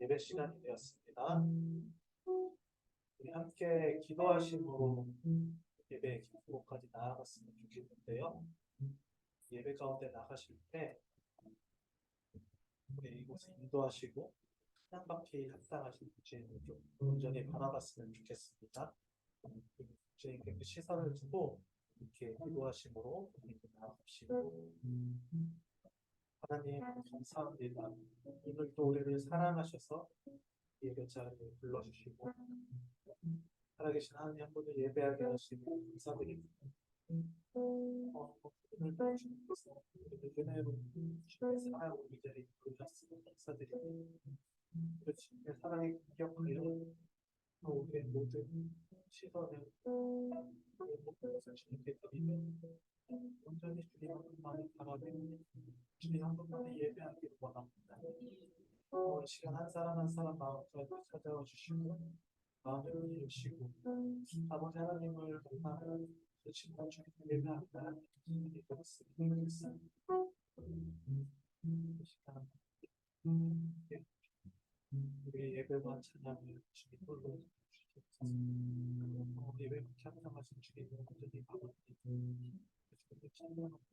예배 시간이 되었습니다. 우리 함께 기도하심으로 예배 기도까지 나아갔으면 좋겠는데요. 예배 가운데 나가실 때 우리 이곳에 인도하시고 찬양받기 합당하신 주님을 좀 온전히 바라봤으면 좋겠습니다. 주님께 그 시선을 두고 이렇게 기도하심으로 주님께 나아갑시다. 하나님 감사합니다. 오늘도 우리를 사랑하셔서 예배 자리에 불러주시고 살아계신 하나님 한 분을 예배하게 하시며 감사드립니다. 오늘도 주님께서 우리를 은혜로 주님의 사랑으로 이 자리에 부르셨으며 감사드립니다. 그 주님의 사랑에 기억하여 우리의 모든 시선을 모든 것을 주님께 드리며 온전히 주님 한 분만을 바라며 주님 한 분만을 예배하기를 원합니다. 오늘 시간 한 사람 한 사람 마음까지 찾아와 주시고 마음을 이루시고 아버지 하나님을 만나며 그 시간 주님 예배합니다. 이 시간 우리 예배와 찬양을 주님 홀로 주시옵소서. 예배 찬양하신 주님을 완전히 바라보니 주님을 찬양합니다.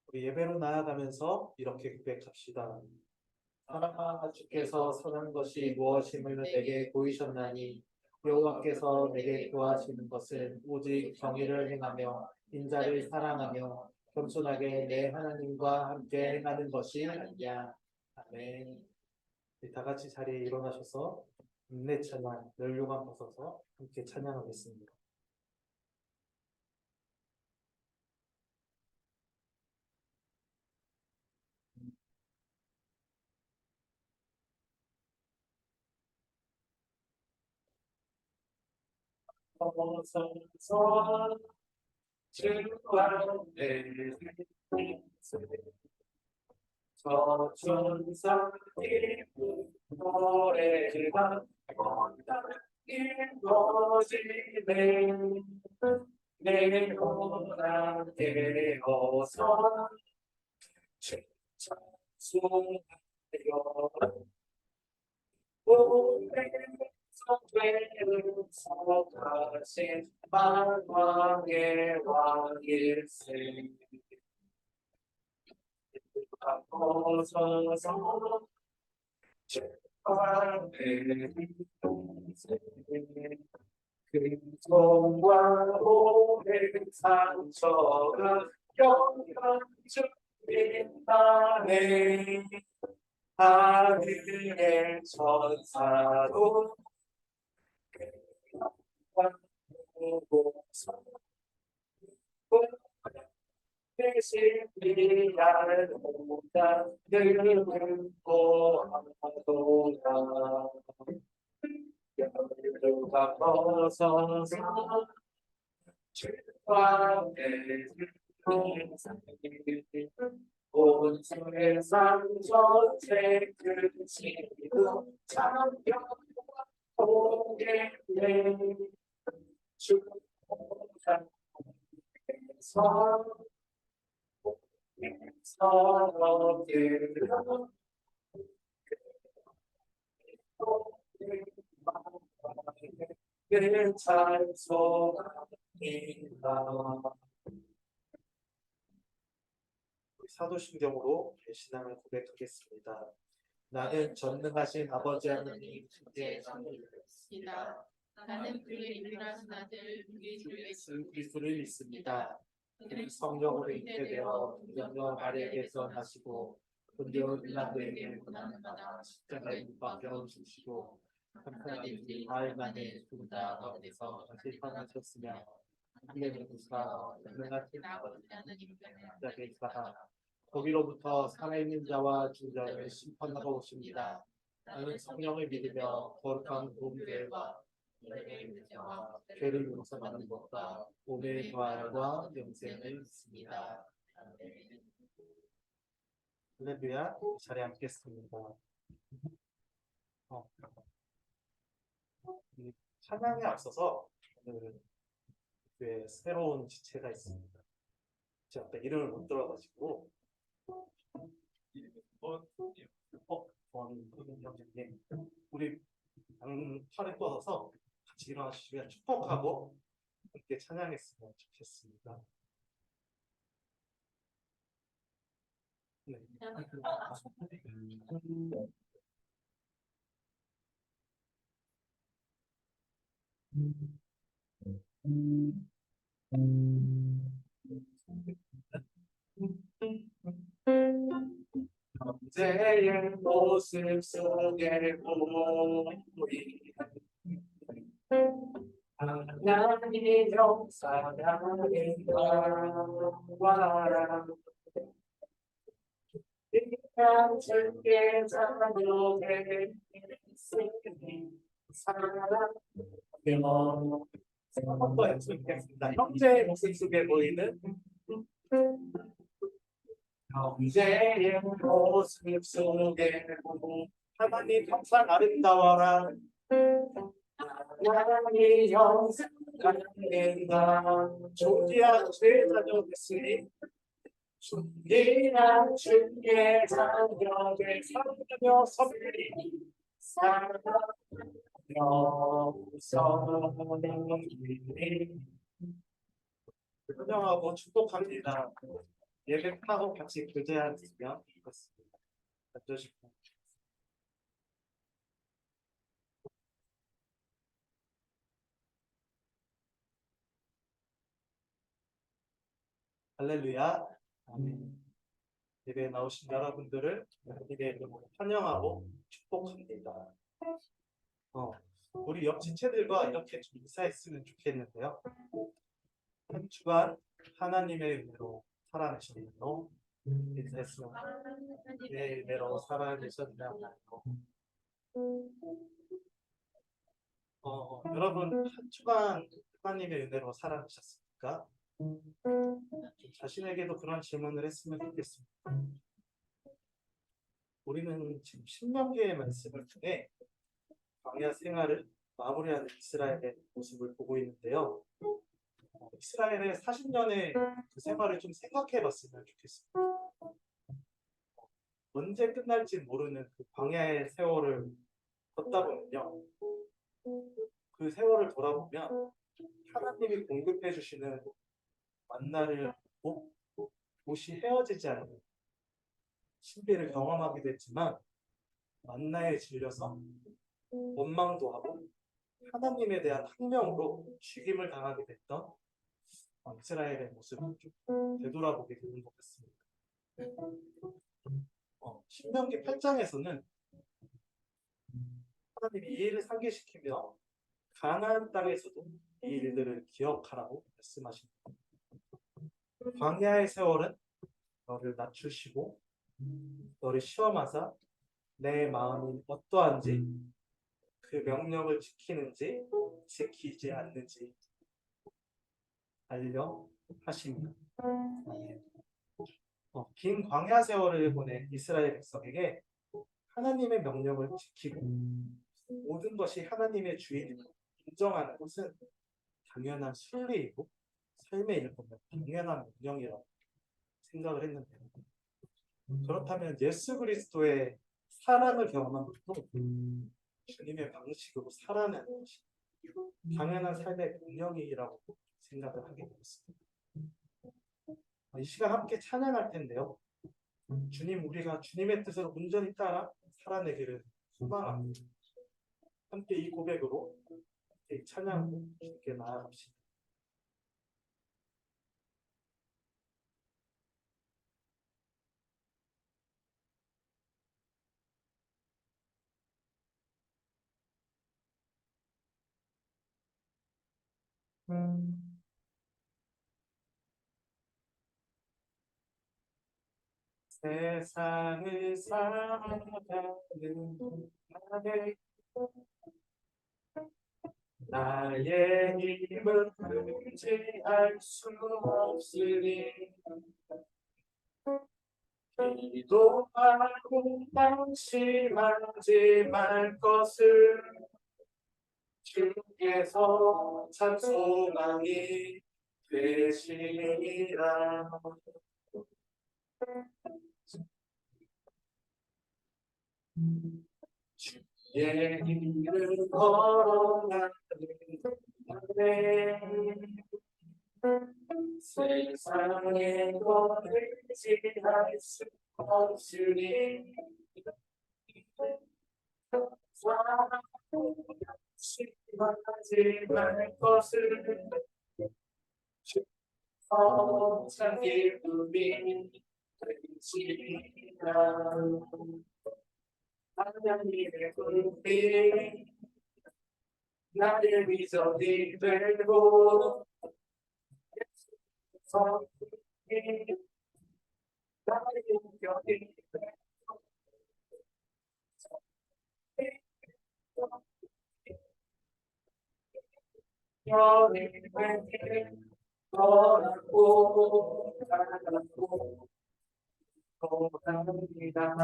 우리 예배로 나아가면서 이렇게 고백합시다. 사랑하는 주께서 선한 것이 무엇임을 내게 보이셨나니 여호와께서 내게 구하시는 것은 오직 정의를 행하며 인자를 사랑하며 겸손하게 내 하나님과 함께 행하는 것이 아니냐. 아멘. 다 같이 자리에 일어나셔서 인내 찬양, 연료만 벗어서 함께 찬양하겠습니다. 어서서 주안에 저천상 노래가 이루어지네 내 고난 되어서 찬송하여 오래성되는 서가신 만왕의 왕일세 앞서서 주안에 그 손과 오랜 상처가 영광 주님만에 하늘의 천사도 보고서 대신 비할 보다 늙은 고하도다 여유가 벗어서 주안에 온 세상 전체 그치고 참여와 공개네 주보다에서 서로들어 그 찬송합니다. 사도신경으로 신앙을 고백하겠습니다. 나는 전능하신 아버지 하나님 주께 믿습니다. 나는 그의 유일하신 아들 우리 주 예수 그리스도를 믿습니다. 그는 성령으로 잉태되어 동정녀 마리아에게서 나시고 본디오 빌라도에게 고난을 받아 십자가에 못 박혀 죽으시고 삼사일 뒤 사흘 만에 죽으다 가운데서 다시 살아나셨으며 하늘에 오르사 전능하신 아버지 하나님 편에 계시다가 거기로부터 살아있는 자와 죽은 자를 심판하러 오십니다. 나는 성령을 믿으며 거룩한 공교회와 죄를 용서받는 것과 몸의 부활과 영생을 믿습니다. 할렐루야. 자리에 앉겠습니다. 찬양에 앞서서 오늘 교회에 새로운 지체가 있습니다. 제 앞에 이름을 못 들어가지고 형제님, 우리 팔에 뻗어서 같이 일어나시면 축복하고 함께 찬양했으면 좋겠습니다. 네. 언제의 모습 속에 보이는 하나님의 영사랑의 나와 그냥 주께 자녀의 사랑하며 한번 약속했습니다. 형제의 모습 속에 보이는 형제의 모습 속에 하나님 항상 아름다워라 하나님의 영생하는가 존귀한 주의 자녀 됐으니 존귀한 주의 자녀들 사랑하며 섬기리 사랑하며 섬기리 환영하고 축복합니다. 예배 끝나고 같이 교제하시면 좋겠습니다. 앉으시고 할렐루야. 아멘. 예배에 나오신 여러분들을 예배에 환영하고 축복합니다. 우리 옆 지체들과 이렇게 좀 인사했으면 좋겠는데요. 한 주간 하나님의 은혜로 살아내셨나요? 인사했으면 내 은혜로 살아내셨나요? 여러분 한 주간 하나님의 은혜로 살아내셨습니까? 자신에게도 그런 질문을 했으면 좋겠습니다. 우리는 지금 신명기의 말씀을 통해 광야 생활을 마무리하는 이스라엘의 모습을 보고 있는데요. 이스라엘의 40년의 그 생활을 좀 생각해 봤으면 좋겠습니다. 언제 끝날지 모르는 그 광야의 세월을 걷다 보면요. 그 세월을 돌아보면 하나님이 공급해 주시는 만나를 보고 옷이 헤어지지 않는 신비를 경험하게 됐지만 만나에 질려서 원망도 하고 하나님에 대한 학명으로 죽임을 당하게 됐던 이스라엘의 모습을 좀 되돌아보게 되는 것 같습니다. 신명기 8장에서는 하나님이 이 일을 상기시키며 가나안 땅에서도 이 일들을 기억하라고 말씀하십니다. 광야의 세월은 너를 낮추시고 너를 시험하사 내 마음이 어떠한지 그 명령을 지키는지 지키지 않는지 알려 하십니다. 긴 광야 세월을 보낸 이스라엘 백성에게 하나님의 명령을 지키고 모든 것이 하나님의 주인임을 인정하는 것은 당연한 순리이고 삶의 일부분 당연한 명령이라고 생각을 했는데요. 그렇다면 예수 그리스도의 사랑을 경험한 것도 주님의 방식으로 살아내는 것이 당연한 삶의 명령이라고 생각을 하게 되었습니다. 이 시간 함께 찬양할 텐데요. 주님, 우리가 주님의 뜻으로 온전히 따라 살아내기를 소망합니다. 함께 이 고백으로 함께 찬양으로 주님께 나아갑시다. 세상을 살아가는 나의 힘은 의지할 수 없으니 기도하고 방심하지 말 것을 주께서 참 소망이 되시리라. 주의 이름 걸어가는 세상에 거리지 할수 없으니 심하지 말 것을 주어창 기쁨이 되시리라. 하나님의 꿈이 나를 비전이 되고 성품이 나의 인격이 연인에게 떠나고 가고 고단합니다.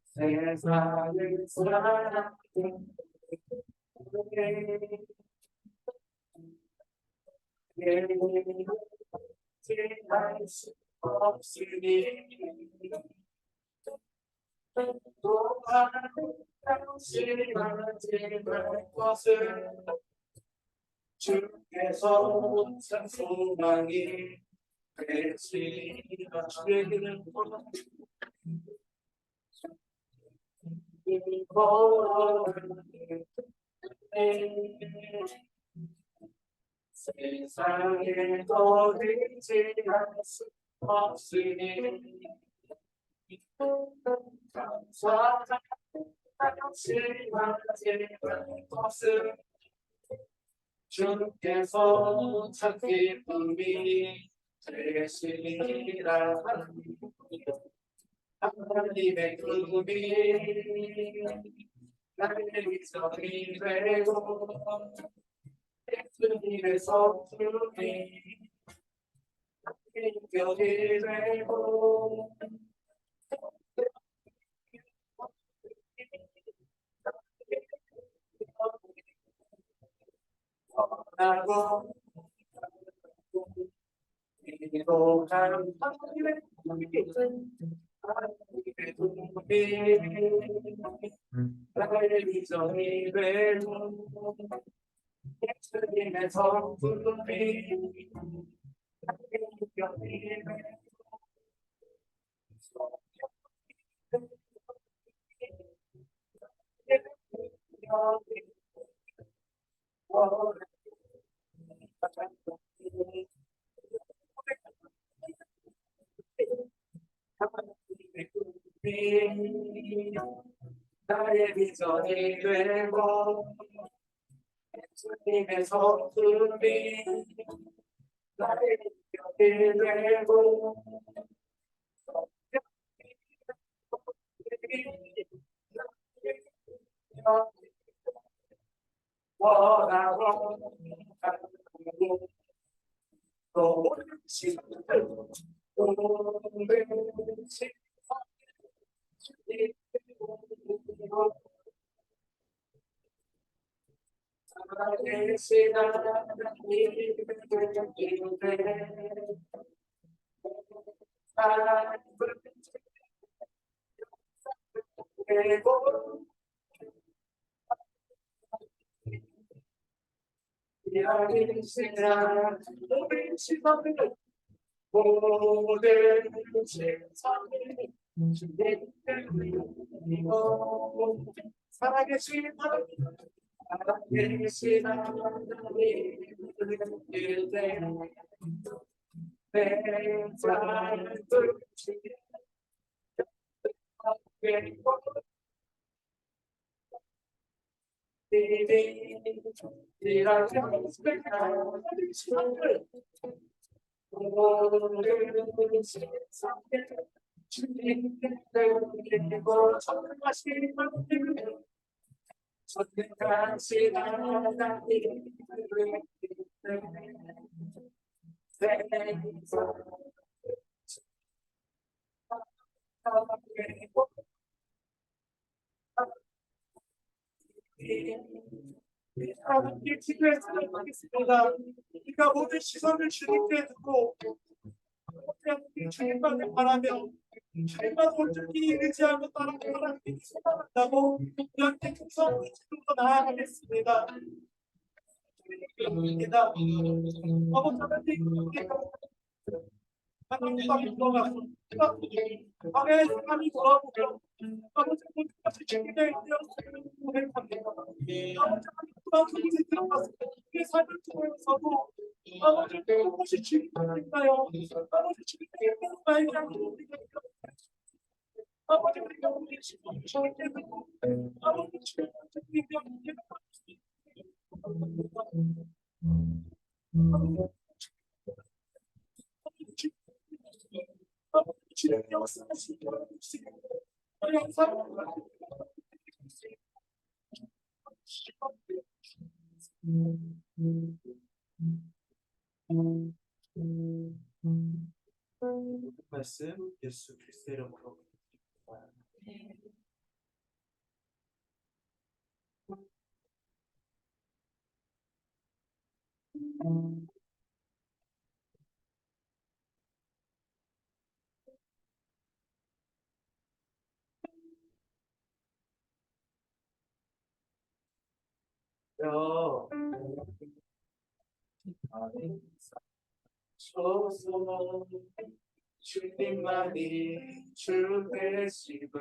세상을 사랑하는 할수 없으니 또한 당신이 말하지 말 것을 주께서 참 소망이 되시리라. 주에게는 세상에 거리지 할수 없으니 감사한 당신만 제발 것을 주께서 참 기쁨이 되시리라. 하나님의 꿈이 나의 위선이 되고 예수님의 성품이 나의 인격이 되고 나고 이동한 하나님의 꿈이 나의 위선이 되고 예수님의 성품이 나의 인격이 나의 비전이 되고 예수님의 성품이 나의 인격이 되고 원하고 또 모든 세상이 주님 때문이고 살아계신 하나님 살아계신 하나님 그때 내 삶을 주님 모든 세상에 주님 때문이고 전능하신 하나님 선택하신 하나님 하나님께 기도했으면 하겠습니다. 우리가 모든 시선을 주님께 두고 주님만을 바라며 주님만 온전히 의지하고 따르고 하나님께 소망한다고 이렇게 풍성한 기도로 나아가겠습니다. 주님입니다. 아버지 하나님 땅에 들어가서 밤에 사람이 돌아보며 아버지 모든것이 주님의 되었음을 고백합니다. 아버지 하나님 들어가서 우리의 삶을 통해서도 아버지 그것이 주님인가요? 아버지 주님의 나에게 아버지 우리가 우리 신앙을 주님께 두고 아버지 주님의 주님께 주님의 역사하시기 바랍니다. 말씀 예수 그리스도의 이름으로 소서 주님만이 주 되시고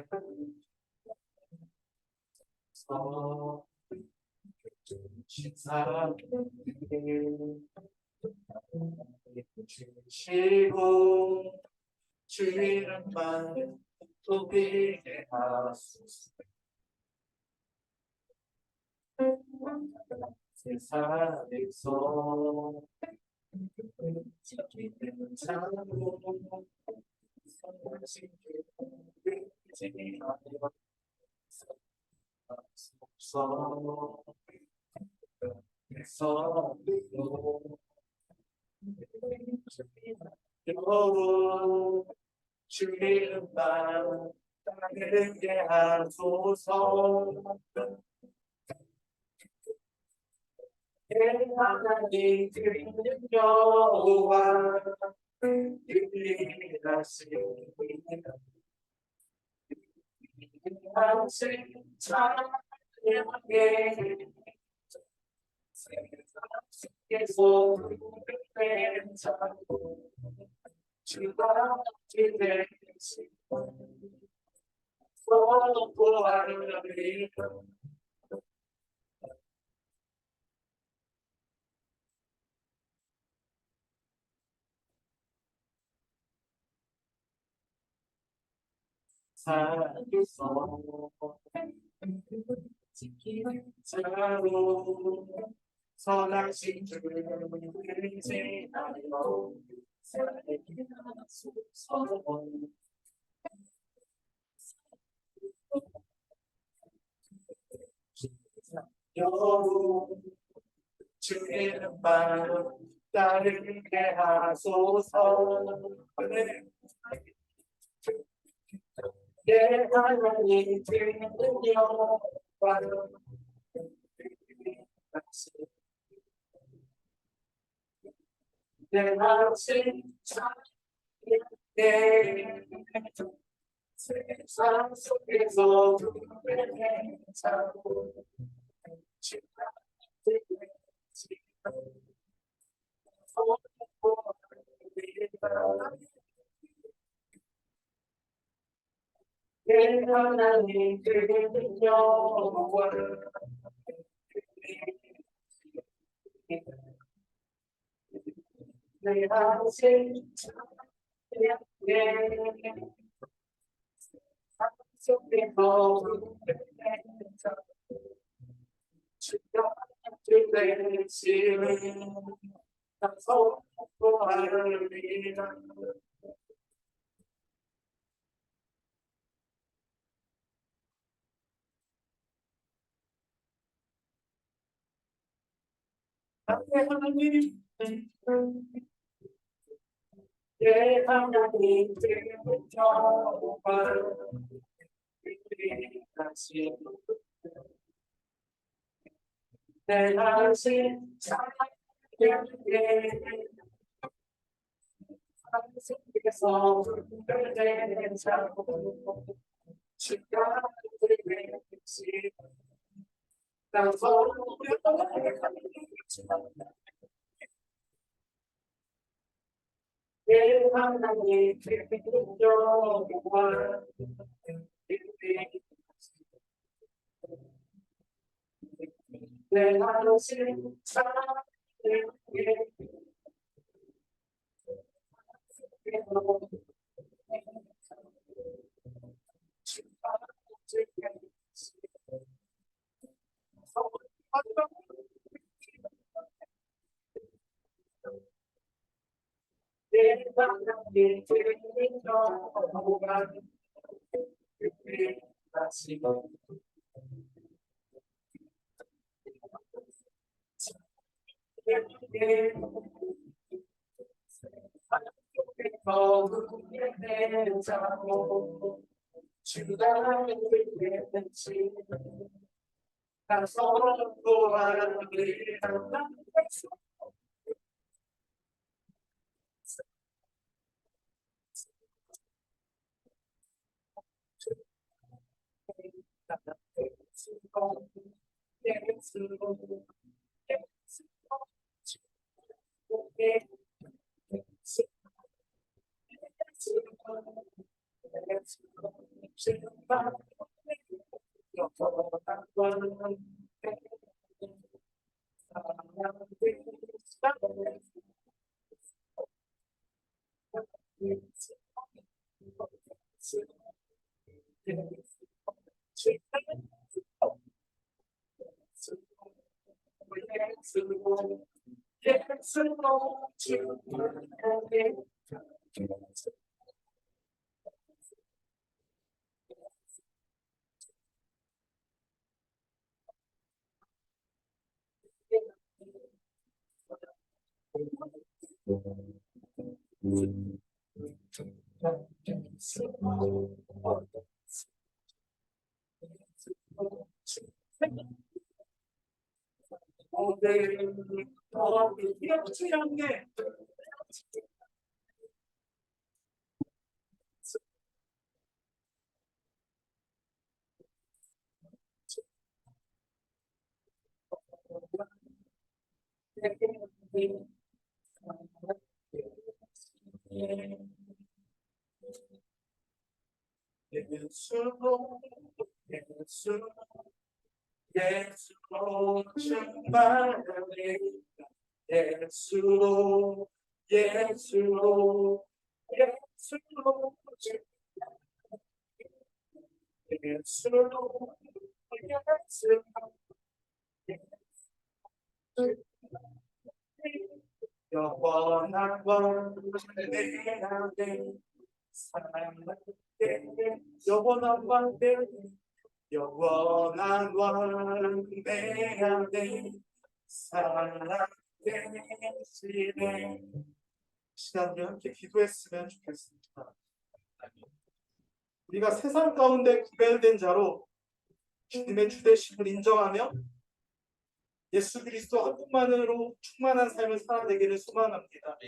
사랑을 주시고 주 이름만 높이게 하소서. 세상에서 지키는 자로 주님만 따르게 하소서. 하나님 드리는 여호와 유일하시니라. 당신 찬양해 세상에서 부르는 자고 주가 되시고 선포하리라. 살아서 지키는 자로 선하신 주를 의지하며 살게 하소서. 여호 주님만 따르게 하소서. 내 하나님 드리는 여호와 내 하신 찬양해 세상 속에서 부르는 자로 주가 되시고 선포하리라. 내 하나님 드리는 여호와 내 하신 찬양해 속에서 부르는 자로 주가 되시는 선포하리라. 하나님 내 하나님 드리는 여호와 유일하시니 내 다시 사랑해 하늘에서 별들 자고 시간을 내지 난 서로 내 하나님 그리려와 내 다시 사랑해 예수로 예수로 예수로 충만하네 예수로 예수로 예수로 예수로 예수로 영원한 왕내 안에 사랑하게 영원한 왕내 영원한 왕내 안에 사랑하게 시네 시간에 함께 기도했으면 좋겠습니다. 우리가 세상 가운데 구별된 자로 주님의 주되심을 인정하며 예수 그리스도 한 분만으로 충만한 삶을 살아내기를 소망합니다.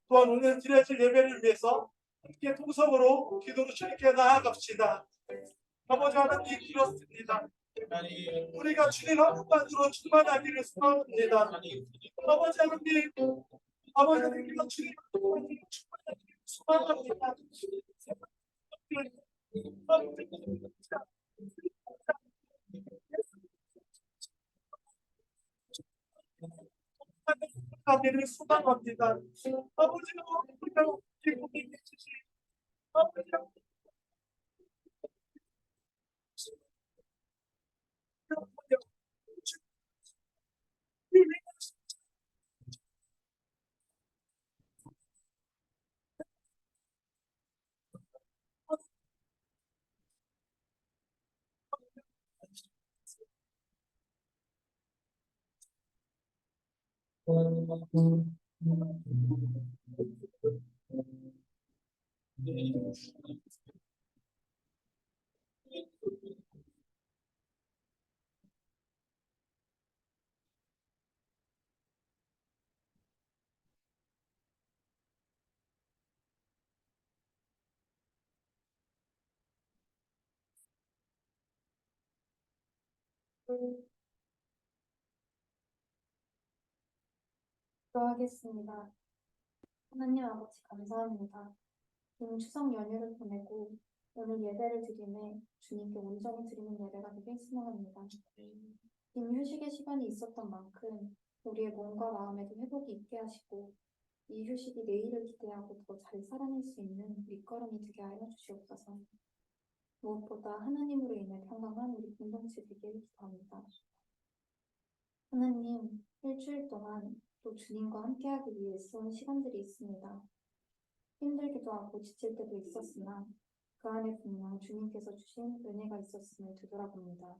또한 오늘 드려질 예배를 위해서 함께 통성으로 기도로 주님께 나아갑시다. 아버지 하나님 그렇습니다. 우리가 주님 한 분만으로 충만하기를 소망합니다. 아버지 하나님 아버지 하나님 주님 한 분만으로 충만하기를 소망합니다. 하기를 소망합니다. 아버지가 우리가 기쁨이 주시 아버지가 기도하겠습니다. 하나님 아버지 감사합니다. 긴 추석 연휴를 보내고 오늘 예배를 드림에 주님께 온전히 드리는 예배가 되길 소망합니다. 긴 휴식의 시간이 있었던 만큼 우리의 몸과 마음에도 회복이 있게 하시고 이 휴식이 내일을 기대하고 더 잘 살아낼 수 있는 밑거름이 되게 하여 주시옵소서. 무엇보다 하나님으로 인해 평강한 우리 공동체 되길 기도합니다. 하나님, 일주일 동안 또 주님과 함께하기 위해 애써온 시간들이 있습니다. 힘들기도 하고 지칠 때도 있었으나 그 안에 분명 주님께서 주신 은혜가 있었음을 되돌아봅니다.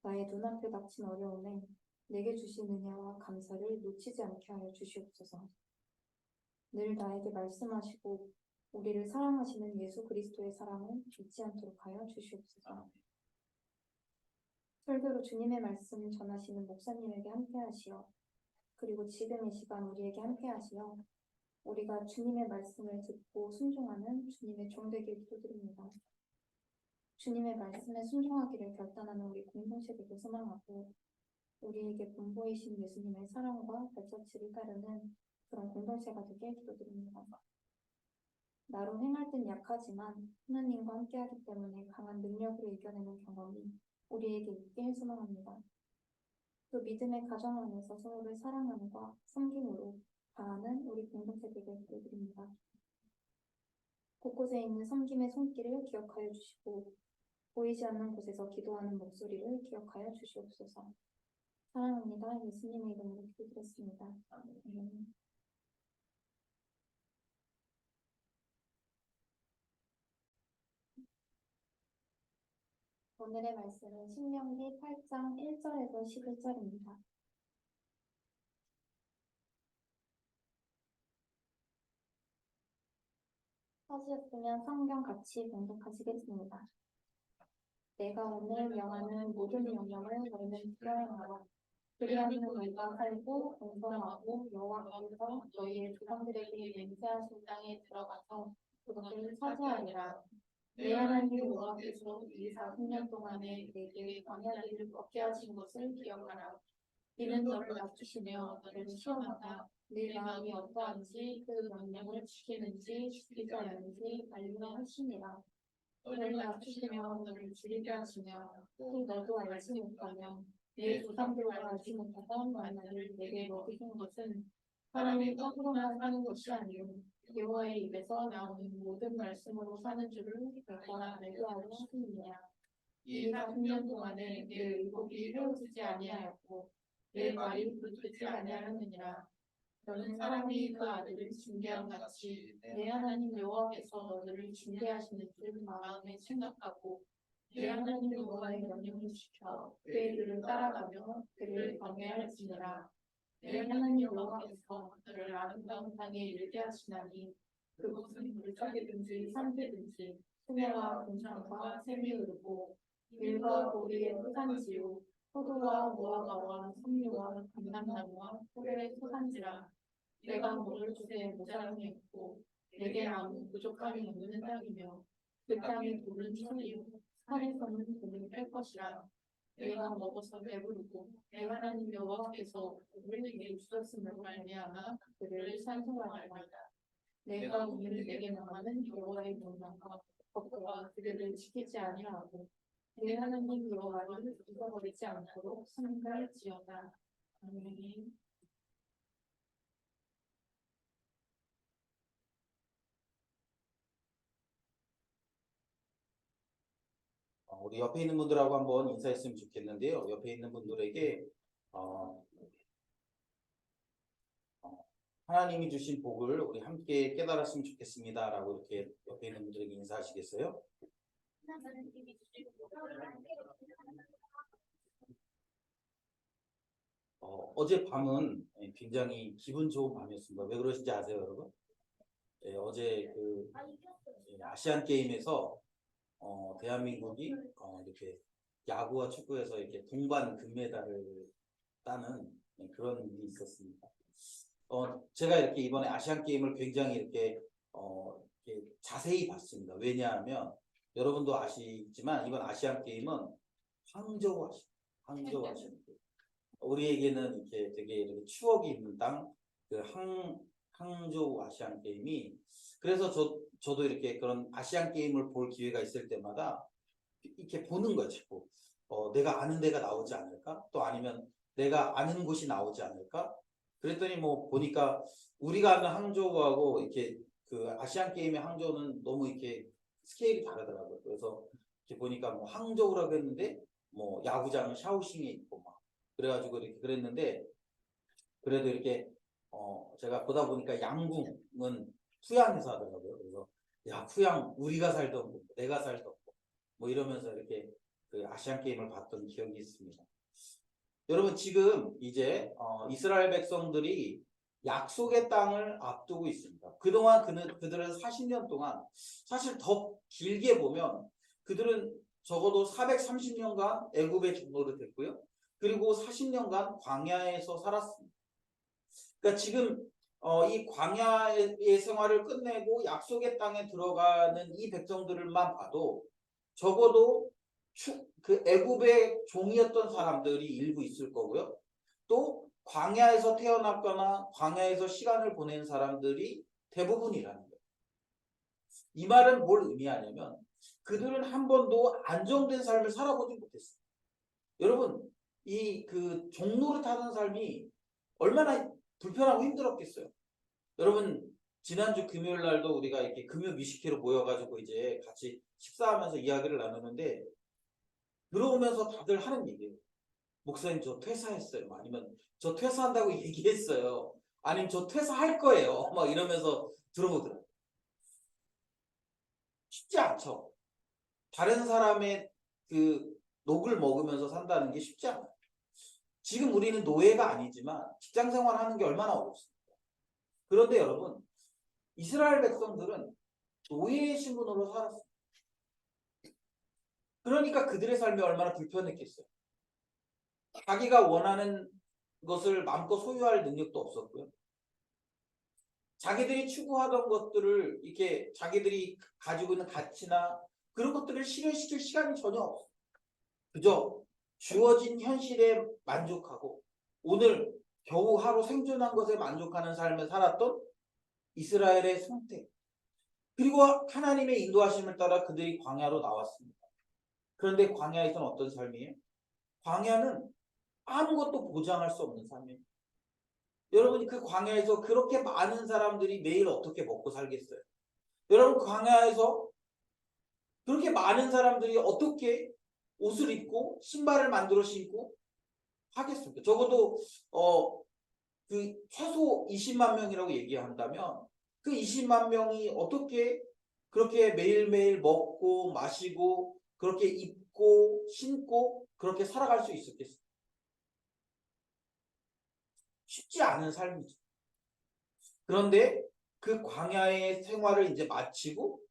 나의 눈앞에 닥친 어려움에 내게 주신 은혜와 감사를 놓치지 않게 하여 주시옵소서. 늘 나에게 말씀하시고 우리를 사랑하시는 예수 그리스도의 사랑을 잊지 않도록 하여 주시옵소서. 설교로 주님의 말씀을 전하시는 목사님에게 함께하시어 그리고 지금 이 시간 우리에게 함께하시어 우리가 주님의 말씀을 듣고 순종하는 주님의 종 되길 기도드립니다. 주님의 말씀에 순종하기를 결단하는 우리 공동체 되길 소망하고 우리에게 본보이신 예수님의 사랑과 발자취를 따르는 그런 공동체가 되길 기도드립니다. 나로 행할 땐 약하지만 하나님과 함께하기 때문에 강한 능력으로 이겨내는 경험이 우리에게 있길 소망합니다. 또 믿음의 가정 안에서 서로를 사랑함과 섬김으로 다하는 우리 공동체 되길 기도드립니다. 곳곳에 있는 섬김의 손길을 기억하여 주시고 보이지 않는 곳에서 기도하는 목소리를 기억하여 주시옵소서. 사랑합니다. 예수님의 이름으로 기도드렸습니다. 아멘. 오늘의 말씀은 신명기 8장 1절에서 11절입니다. 하셨으면 성경 같이 봉독하시겠습니다. 내가 오늘 명하는 모든 명령을 너희는 지켜행하라. 그리하면 너희가 살고 번성하고 여호와께서 너희의 조상들에게 맹세하신 땅에 들어가서 그것을 차지하리라. 내 하나님 여호와께서 이 40년 동안에 내게 광야길을 걷게 하신 것을 기억하라. 이는 너를 낮추시며 너를 시험하다 네 마음이 어떠한지 그 명령을 지키는지 지키지 않는지 알려 하시니라. 너를 낮추시며 너를 줄이게 하시며 또 너도 알지 못하며 내 조상들과 알지 못하던 만나를 내게 먹이신 것은 사람이 떡으로만 사는 것이 아니요 여호와의 입에서 나오는 모든 말씀으로 사는 줄을 너희가 알게 하려 하심이니라. 이 40년 동안에 내 의복이 헤어지지 아니하였고 내 말이 부르지 아니하였느니라. 너는 사람이 그 아들을 징계함 같이 내 하나님 여호와께서 너를 징계하시는 줄 마음에 생각하고 내 하나님 여호와의 명령을 지켜 그의 길을 따라가며 그를 경외할지니라. 내 하나님 여호와께서 너를 아름다운 땅에 일게 하시나니 그곳은 물가이든지 산이든지 수매와 공장과 샘이 흐르고 밀과 보리의 소산지요 포도와 무화과와 석류와 감람나무와 포도의 소산지라. 내가 먹을 것에 모자람이 없고 내게 아무 부족함이 없는 땅이며 그 땅이 돌은 천이요 산에서는 돌을 뺄 것이라. 내가 먹어서 배부르고 내 하나님 여호와께서 우리에게 주셨음을 말미암아 그를 찬송하리이다. 내가 오늘 내게 명하는 여호와의 명령과 법도와 그들을 지키지 아니하고 내 하나님 여호와를 잊어버리지 않도록 삼갈지어다. 아멘. 우리 옆에 있는 분들하고 한번 인사했으면 좋겠는데요. 옆에 있는 분들에게 하나님이 주신 복을 우리 함께 깨달았으면 좋겠습니다. 라고 이렇게 옆에 있는 분들에게 인사하시겠어요? 어제 밤은 굉장히 기분 좋은 밤이었습니다. 왜 그러신지 아세요, 여러분? 어제 그 아시안 게임에서 대한민국이 이렇게 야구와 축구에서 이렇게 동반 금메달을 따는 그런 일이 있었습니다. 제가 이렇게 이번에 아시안 게임을 굉장히 이렇게 자세히 봤습니다. 왜냐하면 여러분도 아시지만 이번 아시안 게임은 항저우 아시안 게임. 우리에게는 이렇게 되게 이렇게 추억이 있는 땅, 그 항저우 아시안 게임이. 그래서 저도 이렇게 그런 아시안 게임을 볼 기회가 있을 때마다 이렇게 보는 거야, 자꾸. 내가 아는 데가 나오지 않을까? 또 아니면 내가 아는 곳이 나오지 않을까? 그랬더니 뭐 보니까 우리가 아는 항저우하고 이렇게 그 아시안 게임의 항저우는 너무 이렇게 스케일이 다르더라고요. 그래서 이렇게 보니까 뭐 항저우라고 했는데 뭐 야구장은 샤오싱에 있고 막 그래가지고 이렇게 그랬는데, 그래도 이렇게 제가 보다 보니까 양궁은 푸양에서 하더라고요. 그래서 야, 푸양 우리가 살던 곳, 내가 살던 곳, 뭐 이러면서 이렇게 그 아시안 게임을 봤던 기억이 있습니다. 여러분 지금 이제 이스라엘 백성들이 약속의 땅을 앞두고 있습니다. 그동안 그들은 40년 동안, 사실 더 길게 보면 그들은 적어도 430년간 애굽에 종노릇했고요. 그리고 40년간 광야에서 살았습니다. 그러니까 지금 이 광야의 생활을 끝내고 약속의 땅에 들어가는 이 백성들만 봐도 적어도 그 애굽의 종이었던 사람들이 일부 있을 거고요. 또 광야에서 태어났거나 광야에서 시간을 보낸 사람들이 대부분이라는 거예요. 이 말은 뭘 의미하냐면 그들은 한 번도 안정된 삶을 살아보지 못했어요. 여러분, 이 그 종노릇 하는 삶이 얼마나 불편하고 힘들었겠어요. 여러분, 지난주 금요일 날도 우리가 이렇게 금요 미식회로 모여가지고 이제 같이 식사하면서 이야기를 나누는데, 들어오면서 다들 하는 얘기예요. 목사님, 저 퇴사했어요. 아니면 저 퇴사한다고 얘기했어요. 아니면 저 퇴사할 거예요. 막 이러면서 들어오더라고요. 쉽지 않죠. 다른 사람의 그 녹을 먹으면서 산다는 게 쉽지 않아요. 지금 우리는 노예가 아니지만 직장 생활하는 게 얼마나 어렵습니까? 그런데 여러분, 이스라엘 백성들은 노예의 신분으로 살았어요. 그러니까 그들의 삶이 얼마나 불편했겠어요. 자기가 원하는 것을 마음껏 소유할 능력도 없었고요. 자기들이 추구하던 것들을 이렇게 자기들이 가지고 있는 가치나 그런 것들을 실현시킬 시간이 전혀 없어요. 그저 주어진 현실에 만족하고 오늘 겨우 하루 생존한 것에 만족하는 삶을 살았던 이스라엘의 선택. 그리고 하나님의 인도하심을 따라 그들이 광야로 나왔습니다. 그런데 광야에서는 어떤 삶이에요? 광야는 아무것도 보장할 수 없는 삶이에요. 여러분이 그 광야에서 그렇게 많은 사람들이 매일 어떻게 먹고 살겠어요? 여러분, 광야에서 그렇게 많은 사람들이 어떻게 옷을 입고 신발을 만들어 신고 하겠습니까? 적어도 그 최소 20만 명이라고 얘기한다면 그 20만 명이 어떻게 그렇게 매일매일 먹고 마시고 그렇게 입고 신고 그렇게 살아갈 수 있었겠어요? 쉽지 않은 삶이죠. 그런데 그 광야의 생활을 이제 마치고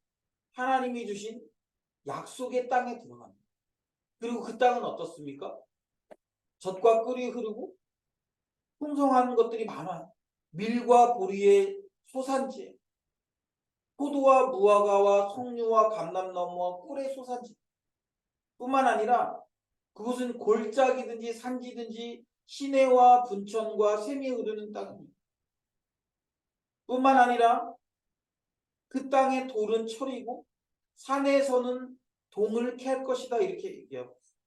하나님이 주신 약속의 땅에 들어갑니다. 그리고 그 땅은 어떻습니까? 젖과 꿀이 흐르고 풍성한 것들이 많아요. 밀과 보리의 소산지, 포도와 무화과와 석류와 감람나무와 꿀의 소산지 뿐만 아니라 그곳은 골짜기든지 산지든지 시내와 분천과 샘이 흐르는 땅입니다. 뿐만 아니라 그 땅의 돌은 철이고 산에서는 동을 캘 것이다 이렇게 얘기하고 있어요.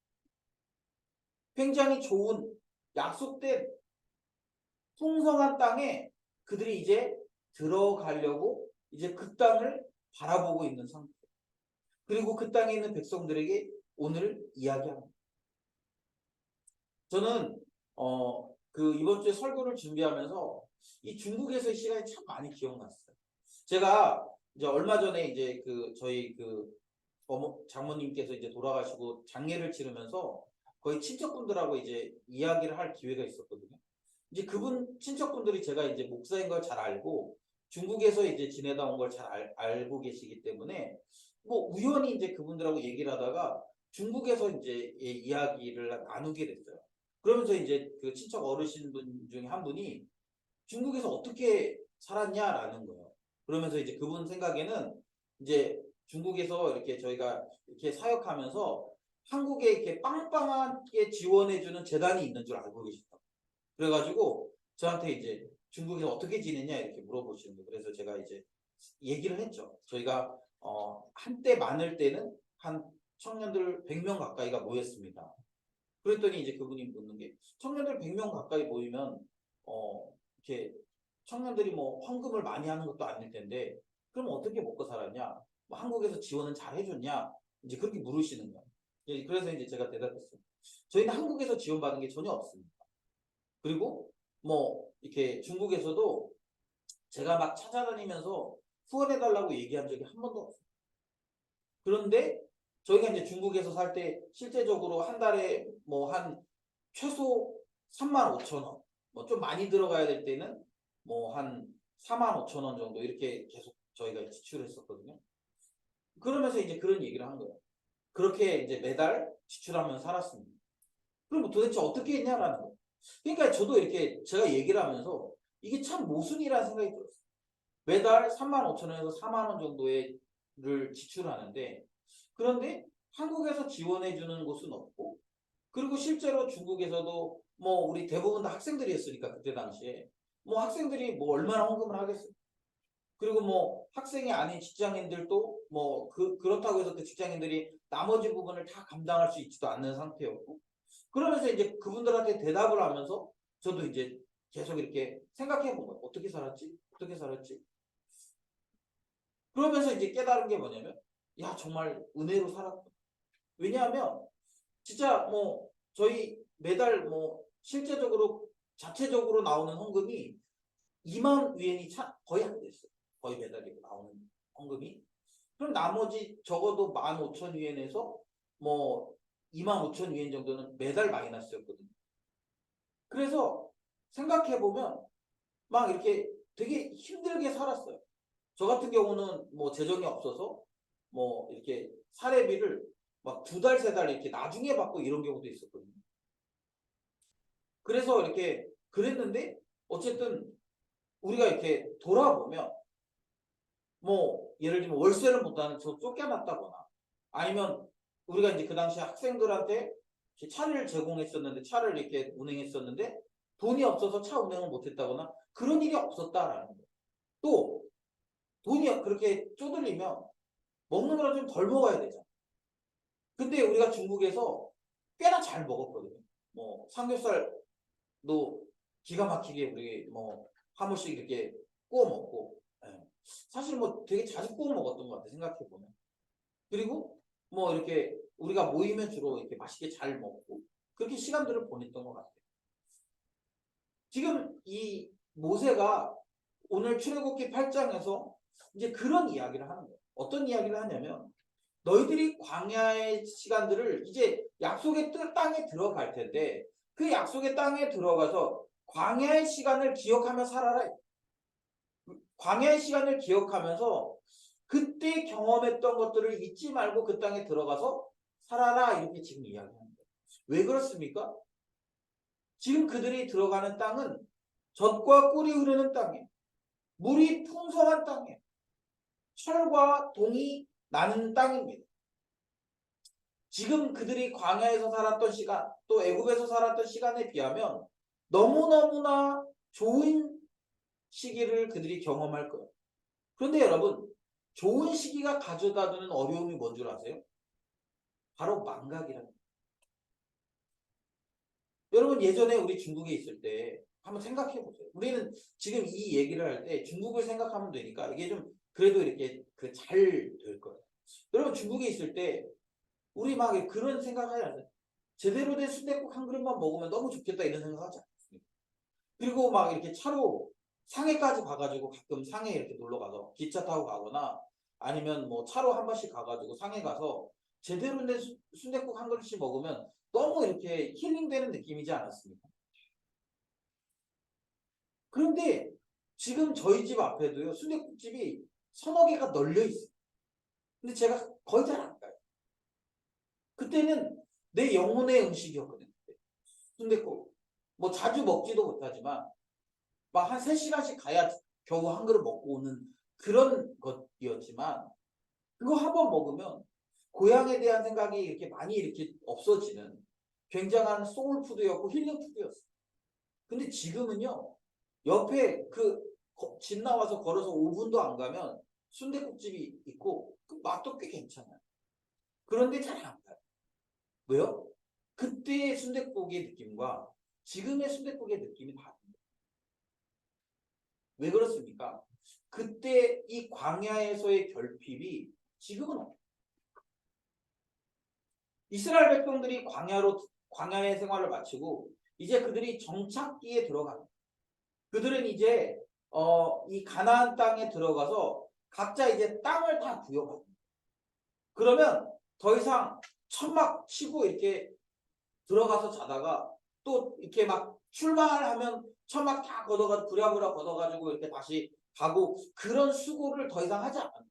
굉장히 좋은 약속된 풍성한 땅에 그들이 이제 들어가려고 이제 그 땅을 바라보고 있는 상태. 그리고 그 땅에 있는 백성들에게 오늘 이야기합니다. 저는 그 이번 주에 설교를 준비하면서 이 중국에서의 시간이 참 많이 기억났어요. 제가 이제 얼마 전에 이제 그 저희 그 장모님께서 이제 돌아가시고 장례를 치르면서 거의 친척분들하고 이제 이야기를 할 기회가 있었거든요. 이제 그분 친척분들이 제가 이제 목사인 걸 잘 알고 중국에서 이제 지내다 온 걸 잘 알고 계시기 때문에 뭐 우연히 이제 그분들하고 얘기를 하다가 중국에서 이제 이야기를 나누게 됐어요. 그러면서 이제 그 친척 어르신분 중에 한 분이 중국에서 어떻게 살았냐라는 거예요. 그러면서 이제 그분 생각에는 이제 중국에서 이렇게 저희가 이렇게 사역하면서 한국에 이렇게 빵빵하게 지원해주는 재단이 있는 줄 알고 계시다. 그래가지고 저한테 이제 중국에서 어떻게 지내냐 이렇게 물어보시는데, 그래서 제가 이제 얘기를 했죠. 저희가 한때 많을 때는 한 청년들 100명 가까이가 모였습니다. 그랬더니 이제 그분이 묻는 게, 청년들 100명 가까이 모이면 이렇게 청년들이 뭐 헌금을 많이 하는 것도 아닐 텐데 그럼 어떻게 먹고 살았냐? 뭐 한국에서 지원은 잘 해줬냐? 이제 그렇게 물으시는 거예요. 그래서 이제 제가 대답했어요. 저희는 한국에서 지원받은 게 전혀 없습니다. 그리고 뭐 이렇게 중국에서도 제가 막 찾아다니면서 후원해달라고 얘기한 적이 한 번도 없어요. 그런데 저희가 이제 중국에서 살 때 실제적으로 한 달에 뭐 한 최소 35,000원, 뭐 좀 많이 들어가야 될 때는 뭐 한 45,000원 정도 이렇게 계속 저희가 지출을 했었거든요. 그러면서 이제 그런 얘기를 한 거예요. 그렇게 이제 매달 지출하면서 살았습니다. 그럼 도대체 어떻게 했냐라는 거예요. 그러니까 저도 이렇게 제가 얘기를 하면서 이게 참 모순이라는 생각이 들었어요. 매달 35,000원에서 4만 원 정도를 지출하는데, 그런데 한국에서 지원해주는 곳은 없고, 그리고 실제로 중국에서도 뭐 우리 대부분 다 학생들이었으니까 그때 당시에 뭐 학생들이 뭐 얼마나 헌금을 하겠어요. 그리고 뭐 학생이 아닌 직장인들도 뭐 그렇다고 해서 그 직장인들이 나머지 부분을 다 감당할 수 있지도 않는 상태였고, 그러면서 이제 그분들한테 대답을 하면서 저도 이제 계속 이렇게 생각해 본 거예요. 어떻게 살았지? 어떻게 살았지? 그러면서 이제 깨달은 게 뭐냐면, 야, 정말 은혜로 살았다. 왜냐하면 진짜 뭐 저희 매달 뭐 실제적으로 자체적으로 나오는 헌금이 2만 위엔이 거의 안 됐어요. 거의 매달 나오는 헌금이. 그럼 나머지 적어도 15,000위엔에서 뭐 25,000위엔 정도는 매달 마이너스였거든요. 그래서 생각해보면 막 이렇게 되게 힘들게 살았어요. 저 같은 경우는 뭐 재정이 없어서 뭐 이렇게 사례비를 막 2달, 3달 이렇게 나중에 받고 이런 경우도 있었거든요. 그래서 이렇게 그랬는데 어쨌든 우리가 이렇게 돌아보면 뭐 예를 들면 월세를 못하는 저 쫓겨났다거나, 아니면 우리가 이제 그 당시 학생들한테 차를 제공했었는데 차를 이렇게 운행했었는데 돈이 없어서 차 운행을 못했다거나 그런 일이 없었다라는 거예요. 또 돈이 그렇게 쪼들리면 먹는 거를 좀 덜 먹어야 되잖아. 근데 우리가 중국에서 꽤나 잘 먹었거든요. 뭐 삼겹살도 기가 막히게 우리 뭐 한 번씩 이렇게 구워 먹고, 예. 사실 뭐 되게 자주 구워 먹었던 것 같아 생각해 보면. 그리고 뭐 이렇게 우리가 모이면 주로 이렇게 맛있게 잘 먹고 그렇게 시간들을 보냈던 것 같아요. 지금 이 모세가 오늘 출애굽기 8장에서 이제 그런 이야기를 하는 거예요. 어떤 이야기를 하냐면, 너희들이 광야의 시간들을 이제 약속의 땅에 들어갈 텐데 그 약속의 땅에 들어가서 광야의 시간을 기억하며 살아라. 광야의 시간을 기억하면서 그때 경험했던 것들을 잊지 말고 그 땅에 들어가서 살아라, 이렇게 지금 이야기하는 거예요. 왜 그렇습니까? 지금 그들이 들어가는 땅은 젖과 꿀이 흐르는 땅이에요. 물이 풍성한 땅이에요. 철과 동이 나는 땅입니다. 지금 그들이 광야에서 살았던 시간, 또 애굽에서 살았던 시간에 비하면 너무너무나 좋은 시기를 그들이 경험할 거예요. 그런데 여러분, 좋은 시기가 가져다 주는 어려움이 뭔 줄 아세요? 바로 망각이라는 거예요. 여러분, 예전에 우리 중국에 있을 때 한번 생각해 보세요. 우리는 지금 이 얘기를 할 때 중국을 생각하면 되니까 이게 좀 그래도 이렇게 잘 될 거예요. 여러분, 중국에 있을 때 우리 막 그런 생각하지 않아요? 제대로 된 순댓국 한 그릇만 먹으면 너무 좋겠다 이런 생각하지 않습니까? 그리고 막 이렇게 차로 상해까지 가가지고 가끔 상해 이렇게 놀러 가서 기차 타고 가거나 아니면 뭐 차로 한 번씩 가가지고 상해 가서 제대로 된 순댓국 한 그릇씩 먹으면 너무 이렇게 힐링되는 느낌이지 않았습니까? 그런데 지금 저희 집 앞에도요, 순댓국집이 서너 개가 널려 있어요. 근데 제가 거의 잘 안 가요. 그때는 내 영혼의 음식이었거든요. 순댓국. 뭐 자주 먹지도 못하지만 막 한 3시간씩 가야 겨우 한 그릇 먹고 오는 그런 것이었지만, 그거 한 번 먹으면 고향에 대한 생각이 이렇게 많이 이렇게 없어지는 굉장한 소울푸드였고 힐링푸드였어요. 근데 지금은요, 옆에 집 나와서 걸어서 5분도 안 가면 순댓국집이 있고 그 맛도 꽤 괜찮아요. 그런데 잘 안 가요. 왜요? 그때의 순댓국의 느낌과 지금의 순댓국의 느낌이 다릅니다. 왜 그렇습니까? 그때 이 광야에서의 결핍이 지금은 없어요. 이스라엘 백성들이 광야의 생활을 마치고 이제 그들이 정착기에 들어갑니다. 그들은 이제 이 가나안 땅에 들어가서 각자 이제 땅을 다 부여받습니다. 그러면 더 이상 천막 치고 이렇게 들어가서 자다가 또 이렇게 막 출발하면 천막 다 걷어가지고 부랴부랴 걷어가지고 이렇게 다시 가고 그런 수고를 더 이상 하지 않아요.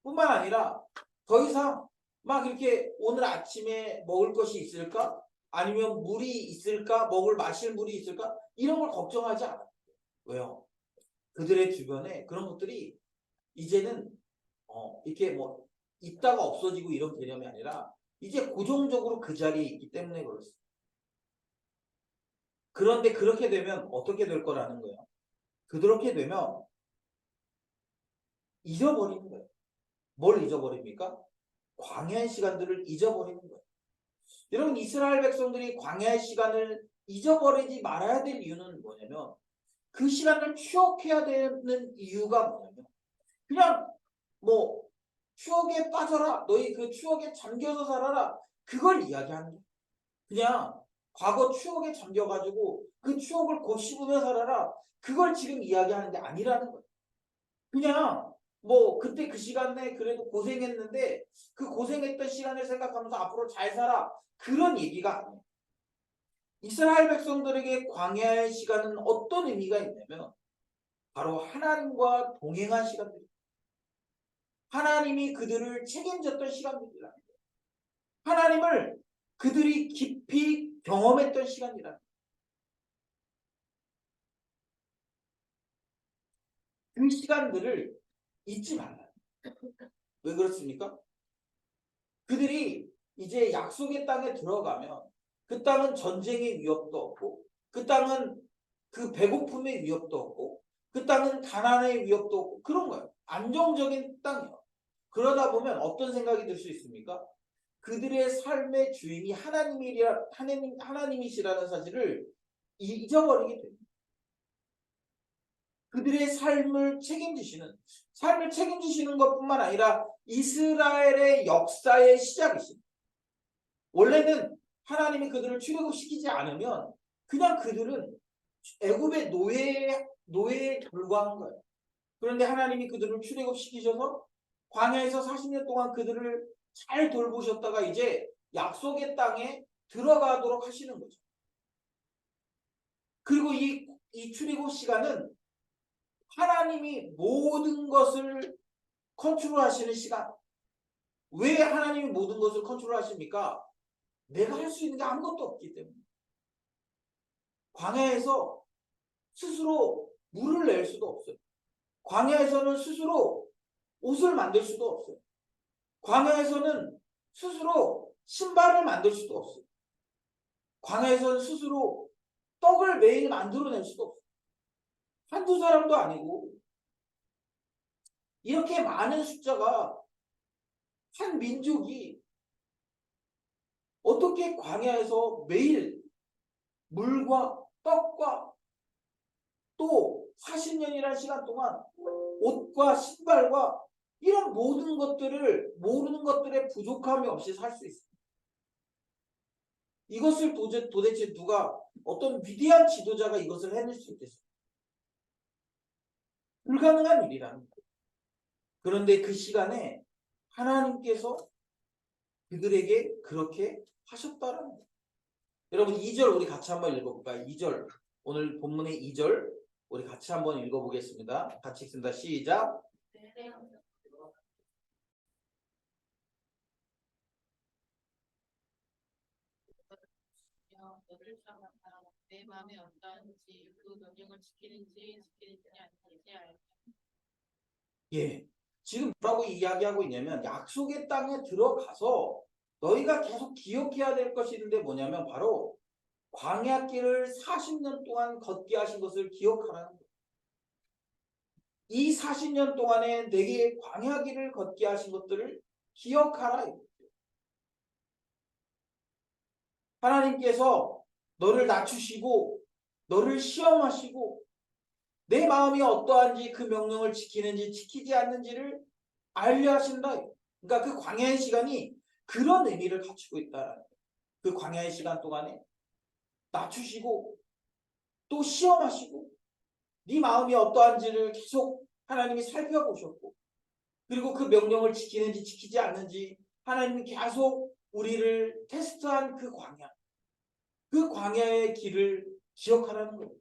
뿐만 아니라 더 이상 막 이렇게 오늘 아침에 먹을 것이 있을까? 아니면 물이 있을까? 마실 물이 있을까? 이런 걸 걱정하지 않아요. 왜요? 그들의 주변에 그런 것들이 이제는 이렇게 뭐 있다가 없어지고 이런 개념이 아니라 이제 고정적으로 그 자리에 있기 때문에 그렇습니다. 그런데 그렇게 되면 어떻게 될 거라는 거예요? 그렇게 되면 잊어버리는 거예요. 뭘 잊어버립니까? 광야의 시간들을 잊어버리는 거예요. 여러분 이스라엘 백성들이 광야의 시간을 잊어버리지 말아야 될 이유는 뭐냐면 그 시간을 추억해야 되는 이유가 뭐냐면 그냥 뭐 추억에 빠져라 너희 그 추억에 잠겨서 살아라 그걸 이야기하는 거예요. 그냥 과거 추억에 잠겨가지고 그 추억을 곱씹으며 살아라 그걸 지금 이야기하는 게 아니라는 거예요. 그냥 뭐 그때 그 시간에 그래도 고생했는데 그 고생했던 시간을 생각하면서 앞으로 잘 살아 그런 얘기가 아니에요. 이스라엘 백성들에게 광야의 시간은 어떤 의미가 있냐면 바로 하나님과 동행한 시간들입니다. 하나님이 그들을 책임졌던 시간들이라. 하나님을 그들이 깊이 경험했던 시간이라. 그 시간들을 잊지 말아요. 왜 그렇습니까? 그들이 이제 약속의 땅에 들어가면 그 땅은 전쟁의 위협도 없고 그 땅은 그 배고픔의 위협도 없고 그 땅은 가난의 위협도 없고 그런 거예요. 안정적인 땅이에요. 그러다 보면 어떤 생각이 들 수 있습니까? 그들의 삶의 주인이 하나님이시라는 사실을 잊어버리게 됩니다. 그들의 삶을 책임지시는 것뿐만 아니라 이스라엘의 역사의 시작이십니다. 원래는 하나님이 그들을 출애굽시키지 않으면 그냥 그들은 애굽의 노예에 불과한 거예요. 그런데 하나님이 그들을 출애굽시키셔서 광야에서 40년 동안 그들을 잘 돌보셨다가 이제 약속의 땅에 들어가도록 하시는 거죠. 그리고 이 출애굽 시간은 하나님이 모든 것을 컨트롤하시는 시간. 왜 하나님이 모든 것을 컨트롤하십니까? 내가 할 수 있는 게 아무것도 없기 때문에. 광야에서 스스로 물을 낼 수도 없어요. 광야에서는 스스로 옷을 만들 수도 없어요. 광야에서는 스스로 신발을 만들 수도 없어요. 광야에서는 스스로 떡을 매일 만들어낼 수도 없어요. 한두 사람도 아니고 이렇게 많은 숫자가 한 민족이 어떻게 광야에서 매일 물과 떡과 또 40년이라는 시간 동안 옷과 신발과 이런 모든 것들의 부족함이 없이 살 수 있습니다. 이것을 도대체 누가 어떤 위대한 지도자가 이것을 해낼 수 있겠어요? 불가능한 일이라는 거예요. 그런데 그 시간에 하나님께서 그들에게 그렇게 하셨다라는 거예요. 여러분 2절 우리 같이 한번 읽어볼까요? 2절 오늘 본문의 2절 우리 같이 한번 읽어보겠습니다. 같이 읽습니다. 시작. 너를 사랑하라. 내 마음에 어떠한지 그 명령을 지키는지 아니는지 알라. 예. 지금 뭐라고 이야기하고 있냐면 약속의 땅에 들어가서 너희가 계속 기억해야 될 것이 있는데 뭐냐면 바로 광야길을 40년 동안 걷게 하신 것을 기억하라는 거예요. 이 40년 동안에 내게 광야길을 걷게 하신 것들을 기억하라. 하나님께서 너를 낮추시고 너를 시험하시고 내 마음이 어떠한지 그 명령을 지키는지 지키지 않는지를 알려 하신다. 그러니까 그 광야의 시간이 그런 의미를 갖추고 있다라는 거예요. 그 광야의 시간 동안에 낮추시고 또 시험하시고 네 마음이 어떠한지를 계속 하나님이 살펴보셨고 그리고 그 명령을 지키는지 지키지 않는지 하나님이 계속 우리를 테스트한 그 광야, 그 광야의 길을 기억하라는 거예요.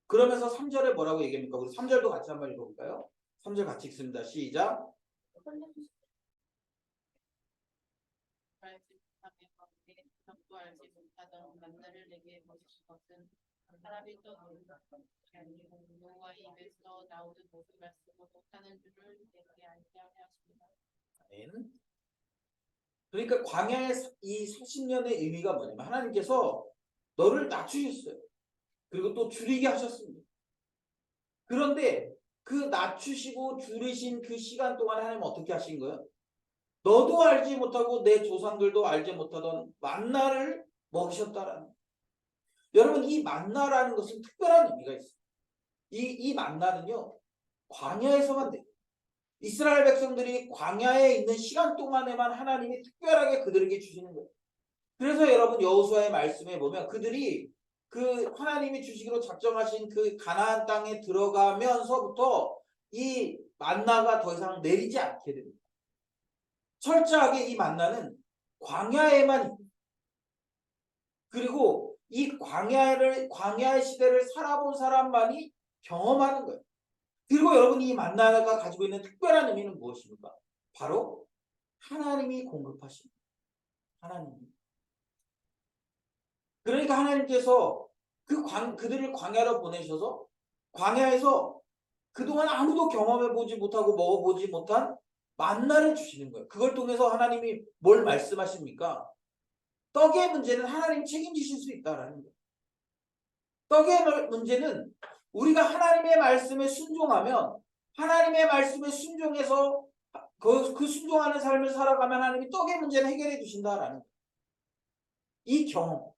그러면서 3절에 뭐라고 얘기합니까? 우리 3절도 같이 한번 읽어볼까요? 3절 같이 읽습니다. 시작. 알지 못하며 가운데 전부 알지 못하던 만나를 내게 보신 것은 사람이 또 아니고 여호와의 입에서 나오는 모든 말씀을 못하는 줄을 내게 알게 하였습니다. 아멘. 그러니까 광야의 이 40년의 의미가 뭐냐면 하나님께서 너를 낮추셨어요. 그리고 또 줄이게 하셨습니다. 그런데 그 낮추시고 줄이신 그 시간 동안에 하나님 어떻게 하신 거예요? 너도 알지 못하고 내 조상들도 알지 못하던 만나를 먹이셨다라는 거예요. 여러분 이 만나라는 것은 특별한 의미가 있어요. 이 만나는요 광야에서만 돼요. 이스라엘 백성들이 광야에 있는 시간 동안에만 하나님이 특별하게 그들에게 주시는 거예요. 그래서 여러분 여호수아의 말씀에 보면 그들이 그 하나님이 주시기로 작정하신 그 가나안 땅에 들어가면서부터 이 만나가 더 이상 내리지 않게 됩니다. 철저하게 이 만나는 광야에만 있고 그리고 이 광야의 시대를 살아본 사람만이 경험하는 거예요. 그리고 여러분 이 만나가 가지고 있는 특별한 의미는 무엇입니까? 바로 하나님이 공급하신 하나님. 그러니까 하나님께서 그들을 광야로 보내셔서 광야에서 그동안 아무도 경험해보지 못하고 먹어보지 못한 만나를 주시는 거예요. 그걸 통해서 하나님이 뭘 말씀하십니까? 떡의 문제는 하나님이 책임지실 수 있다라는 거예요. 떡의 문제는 우리가 하나님의 말씀에 순종하면 하나님의 말씀에 순종해서 그 순종하는 삶을 살아가면 하나님이 떡의 문제를 해결해 주신다라는 거예요. 이 경험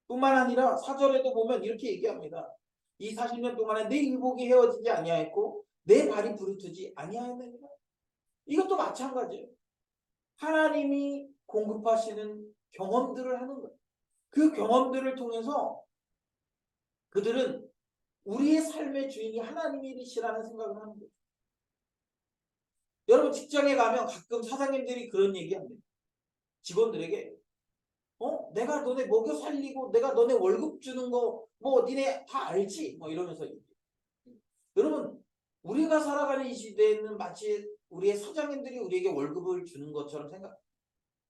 뿐만 아니라 4절에도 보면 이렇게 얘기합니다. 이 40년 동안에 내 의복이 헤어지지 아니하였고 내 발이 부르트지 아니하였느니라. 이것도 마찬가지예요. 하나님이 공급하시는 경험들을 하는 거예요. 그 경험들을 통해서 그들은 우리의 삶의 주인이 하나님이시라는 생각을 하는 거예요. 여러분 직장에 가면 가끔 사장님들이 그런 얘기합니다. 직원들에게 내가 너네 먹여 살리고 내가 너네 월급 주는 거 뭐 니네 다 알지? 뭐 이러면서 얘기해요. 여러분 우리가 살아가는 이 시대에는 마치 우리의 사장님들이 우리에게 월급을 주는 것처럼 생각해요.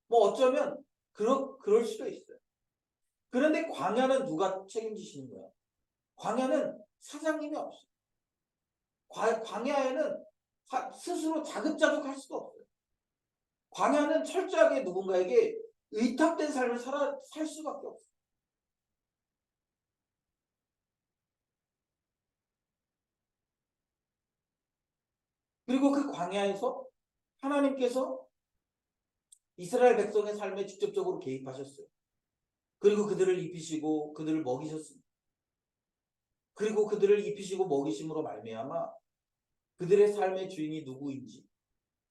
뭐 어쩌면 그럴 수도 있어요. 그런데 광야는 누가 책임지시는 거예요? 광야는 사장님이 없어요. 광야에는 스스로 자급자족할 수도 없어요. 광야는 철저하게 누군가에게 의탁된 삶을 살 수밖에 없어요. 그리고 그 광야에서 하나님께서 이스라엘 백성의 삶에 직접적으로 개입하셨어요. 그리고 그들을 입히시고 그들을 먹이셨습니다. 그리고 그들을 입히시고 먹이심으로 말미암아 그들의 삶의 주인이 누구인지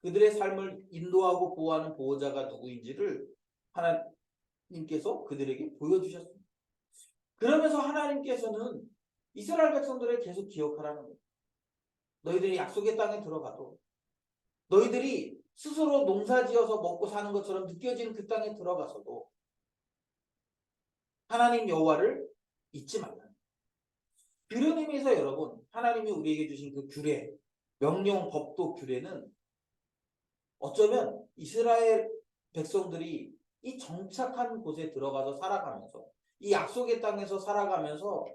그들의 삶을 인도하고 보호하는 보호자가 누구인지를 하나님께서 그들에게 보여주셨습니다. 그러면서 하나님께서는 이스라엘 백성들을 계속 기억하라는 거예요. 너희들이 약속의 땅에 들어가도 너희들이 스스로 농사지어서 먹고 사는 것처럼 느껴지는 그 땅에 들어가서도 하나님 여호와를 잊지 말라. 그런 의미에서 여러분 하나님이 우리에게 주신 그 규례, 명령, 법도 규례는 어쩌면 이스라엘 백성들이 이 정착한 곳에 들어가서 살아가면서 이 약속의 땅에서 살아가면서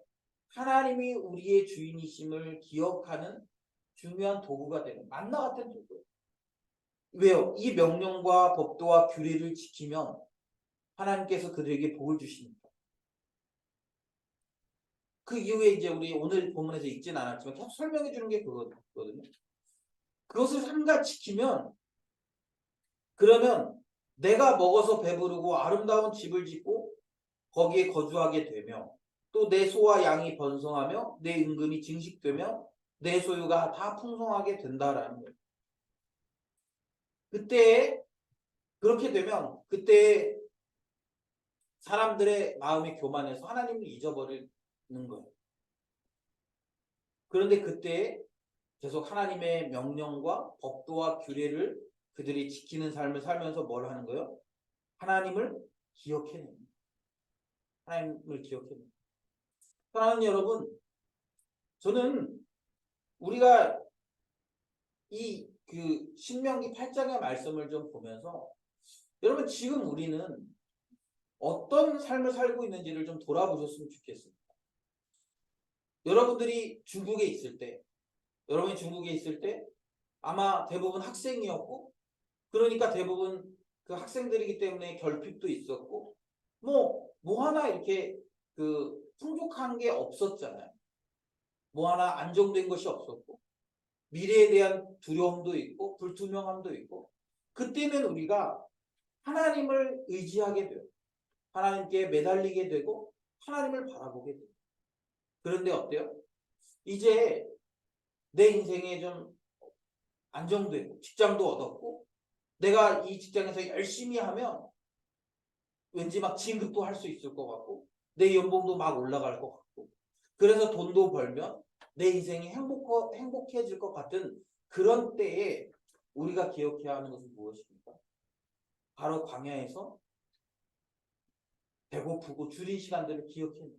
하나님이 우리의 주인이심을 기억하는 중요한 도구가 되는 만나 같은 도구예요. 왜요? 이 명령과 법도와 규례를 지키면 하나님께서 그들에게 복을 주시니까. 그 이후에 이제 우리 오늘 본문에서 읽진 않았지만 계속 설명해 주는 게 그거거든요. 그것을 삼가 지키면 그러면 내가 먹어서 배부르고 아름다운 집을 짓고 거기에 거주하게 되며 또 내 소와 양이 번성하며 내 임금이 증식되며 내 소유가 다 풍성하게 된다라는 거예요. 그때 그렇게 되면 그때 사람들의 마음이 교만해서 하나님을 잊어버리는 거예요. 그런데 그때 계속 하나님의 명령과 법도와 규례를 그들이 지키는 삶을 살면서 뭘 하는 거예요? 하나님을 기억해내는 거예요. 하나님을 기억해내는 거예요. 사랑하는 여러분, 저는 우리가 이 신명기 8장의 말씀을 좀 보면서 여러분 지금 우리는 어떤 삶을 살고 있는지를 좀 돌아보셨으면 좋겠습니다. 여러분이 중국에 있을 때 아마 대부분 학생이었고 그러니까 대부분 그 학생들이기 때문에 결핍도 있었고 뭐 하나 이렇게 풍족한 게 없었잖아요. 뭐 하나 안정된 것이 없었고 미래에 대한 두려움도 있고 불투명함도 있고 그때는 우리가 하나님을 의지하게 돼요. 하나님께 매달리게 되고 하나님을 바라보게 돼요. 그런데 어때요? 이제 내 인생에 좀 안정되고 직장도 얻었고 내가 이 직장에서 열심히 하면 왠지 막 진급도 할 수 있을 것 같고 내 연봉도 막 올라갈 것 같고 그래서 돈도 벌면 내 인생이 행복해질 것 같은 그런 때에 우리가 기억해야 하는 것은 무엇입니까? 바로 광야에서 배고프고 줄인 시간들을 기억해내요.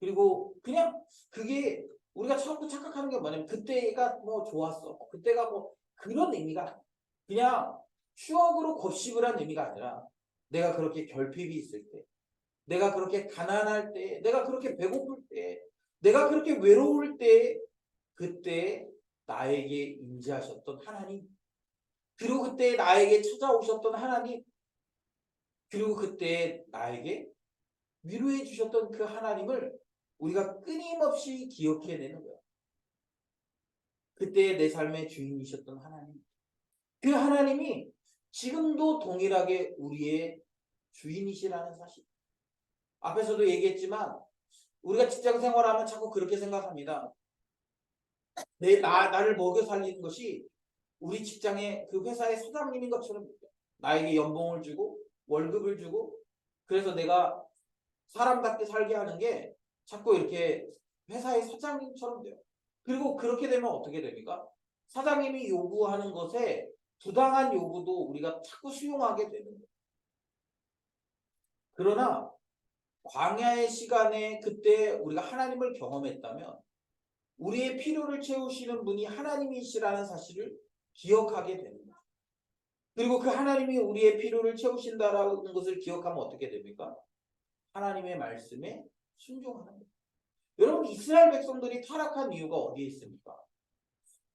그리고 그냥 그게 우리가 자꾸 착각하는 게 뭐냐면 그때가 뭐 좋았어. 그때가 뭐 그런 의미가 그냥 추억으로 곱씹을 한 의미가 아니라 내가 그렇게 결핍이 있을 때 내가 그렇게 가난할 때 내가 그렇게 배고플 때 내가 그렇게 외로울 때 그때 나에게 임재하셨던 하나님 그리고 그때 나에게 찾아오셨던 하나님 그리고 그때 나에게 위로해 주셨던 그 하나님을 우리가 끊임없이 기억해내는 거야. 그때 내 삶의 주인이셨던 하나님. 그 하나님이 지금도 동일하게 우리의 주인이시라는 사실. 앞에서도 얘기했지만 우리가 직장 생활하면 자꾸 그렇게 생각합니다. 나를 먹여 살리는 것이 우리 직장의 그 회사의 사장님인 것처럼 나에게 연봉을 주고 월급을 주고 그래서 내가 사람답게 살게 하는 게 자꾸 이렇게 회사의 사장님처럼 돼요. 그리고 그렇게 되면 어떻게 됩니까? 사장님이 요구하는 것에 부당한 요구도 우리가 자꾸 수용하게 되는 거예요. 그러나 광야의 시간에 그때 우리가 하나님을 경험했다면 우리의 필요를 채우시는 분이 하나님이시라는 사실을 기억하게 되는 거예요. 그리고 그 하나님이 우리의 필요를 채우신다라는 것을 기억하면 어떻게 됩니까? 하나님의 말씀에 순종하는 거예요. 여러분 이스라엘 백성들이 타락한 이유가 어디에 있습니까?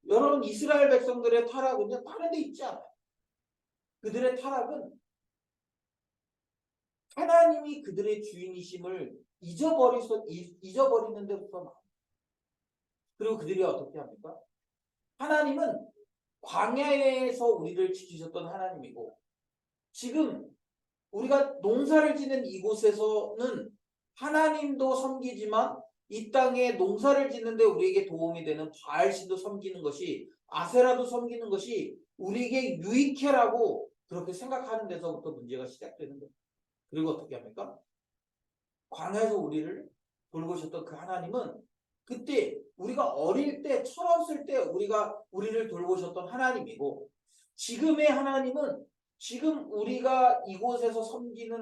여러분 이스라엘 백성들의 타락은요 다른 데 있지 않아요. 그들의 타락은 하나님이 그들의 주인이심을 잊어버리는 데부터 나와요. 그리고 그들이 어떻게 합니까? 하나님은 광야에서 우리를 지키셨던 하나님이고 지금 우리가 농사를 짓는 이곳에서는 하나님도 섬기지만 이 땅에 농사를 짓는데 우리에게 도움이 되는 바알신도 섬기는 것이 아세라도 섬기는 것이 우리에게 유익해라고 그렇게 생각하는 데서부터 문제가 시작되는 거예요. 그리고 어떻게 합니까? 광야에서 우리를 돌보셨던 그 하나님은 그때 우리가 어릴 때 철없을 때 우리를 돌보셨던 하나님이고 지금의 하나님은 지금 우리가 이곳에서 섬기는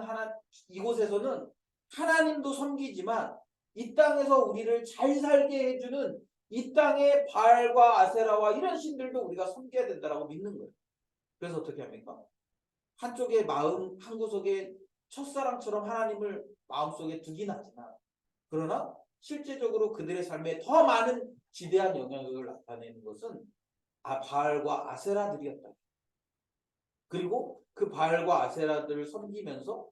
이곳에서는 하나님도 섬기지만 이 땅에서 우리를 잘 살게 해주는 이 땅의 바알과 아세라와 이런 신들도 우리가 섬겨야 된다라고 믿는 거예요. 그래서 어떻게 합니까? 한쪽의 마음 한구석에 첫사랑처럼 하나님을 마음속에 두긴 하지만 그러나 실제적으로 그들의 삶에 더 많은 지대한 영향력을 나타내는 것은 바알과 아세라들이었다. 그리고 그 바알과 아세라들을 섬기면서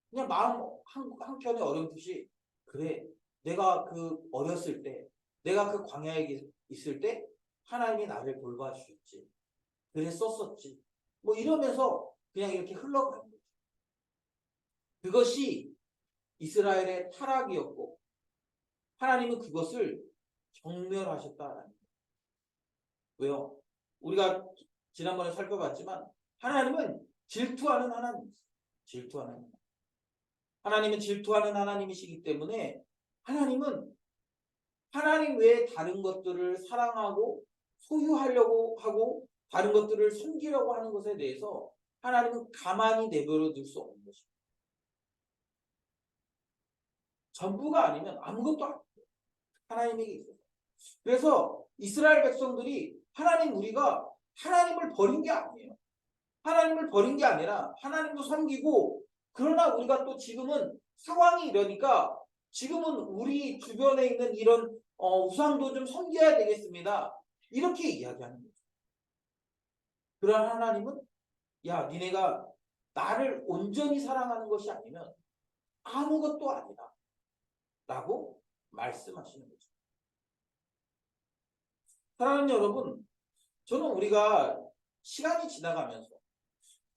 그냥 마음 한켠에 어렴풋이 그래 내가 그 어렸을 때 내가 그 광야에 있을 때 하나님이 나를 돌봐주셨지 그랬었었지 뭐 이러면서 그냥 이렇게 흘러가는 거죠. 그것이 이스라엘의 타락이었고 하나님은 그것을 경멸하셨다라는 거예요. 왜요? 우리가 지난번에 살펴봤지만 하나님은 질투하는 하나님이세요. 질투하는 하나님. 하나님은 질투하는 하나님이시기 때문에 하나님은 하나님 외에 다른 것들을 사랑하고 소유하려고 하고 다른 것들을 섬기려고 하는 것에 대해서 하나님은 가만히 내버려 둘 수 없는 것입니다. 전부가 아니면 아무것도 안 돼요. 하나님에게 있어서. 그래서 이스라엘 백성들이 하나님 우리가 하나님을 버린 게 아니에요. 하나님을 버린 게 아니라 하나님도 섬기고 그러나 우리가 또 지금은 상황이 이러니까 지금은 우리 주변에 있는 이런 우상도 좀 섬겨야 되겠습니다. 이렇게 이야기하는 거죠. 그러한 하나님은 야 니네가 나를 온전히 사랑하는 것이 아니면 아무것도 아니다 라고 말씀하시는 거죠. 사랑하는 여러분, 저는 우리가 시간이 지나가면서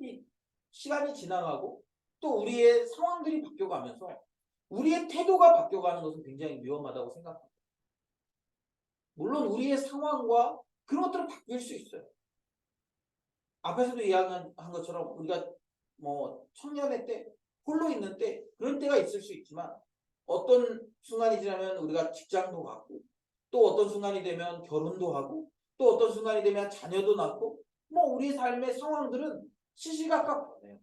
이 시간이 지나가고 또 우리의 상황들이 바뀌어가면서 우리의 태도가 바뀌어가는 것은 굉장히 위험하다고 생각합니다. 물론 우리의 상황과 그런 것들은 바뀔 수 있어요. 앞에서도 이야기한 것처럼 우리가 뭐 청년의 때, 홀로 있는 때 그런 때가 있을 수 있지만 어떤 순간이 지나면 우리가 직장도 갖고 또 어떤 순간이 되면 결혼도 하고 또 어떤 순간이 되면 자녀도 낳고 뭐 우리 삶의 상황들은 시시각각 변해요.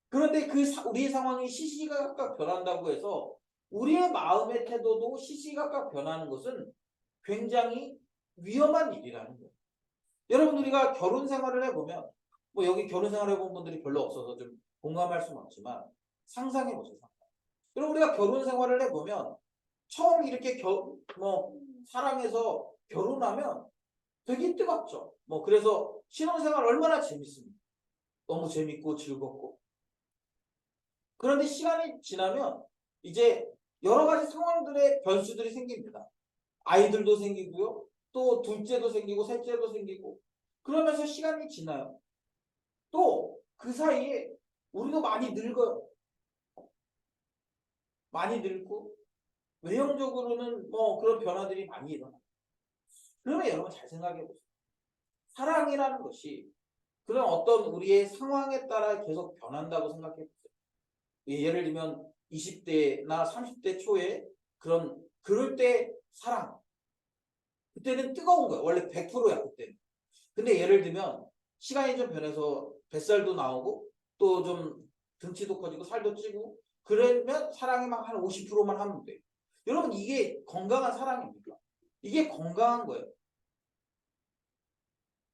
그런데 우리의 상황이 시시각각 변한다고 해서 우리의 마음의 태도도 시시각각 변하는 것은 굉장히 위험한 일이라는 거예요. 여러분 우리가 결혼 생활을 해보면 뭐 여기 결혼 생활 해본 분들이 별로 없어서 좀 공감할 수는 없지만 상상해보세요. 여러분 우리가 결혼 생활을 해보면 처음 이렇게 사랑해서 결혼하면 되게 뜨겁죠. 뭐 그래서 신혼생활 얼마나 재밌습니까? 너무 재밌고 즐겁고. 그런데 시간이 지나면 이제 여러 가지 상황들의 변수들이 생깁니다. 아이들도 생기고요. 또 둘째도 생기고 셋째도 생기고 그러면서 시간이 지나요. 또 그 사이에 우리도 많이 늙어요. 많이 늙고 외형적으로는 뭐 그런 변화들이 많이 일어나요. 그러면 여러분 잘 생각해 보세요. 사랑이라는 것이 그런 어떤 우리의 상황에 따라 계속 변한다고 생각해 보세요. 예를 들면 20대나 30대 초에 그럴 때 사랑 그때는 뜨거운 거예요. 원래 100%야 그때는. 근데 예를 들면 시간이 좀 변해서 뱃살도 나오고 또 좀 등치도 커지고 살도 찌고 그러면 사랑이 막 한 50%만 하면 돼요. 여러분 이게 건강한 사랑입니까? 이게 건강한 거예요.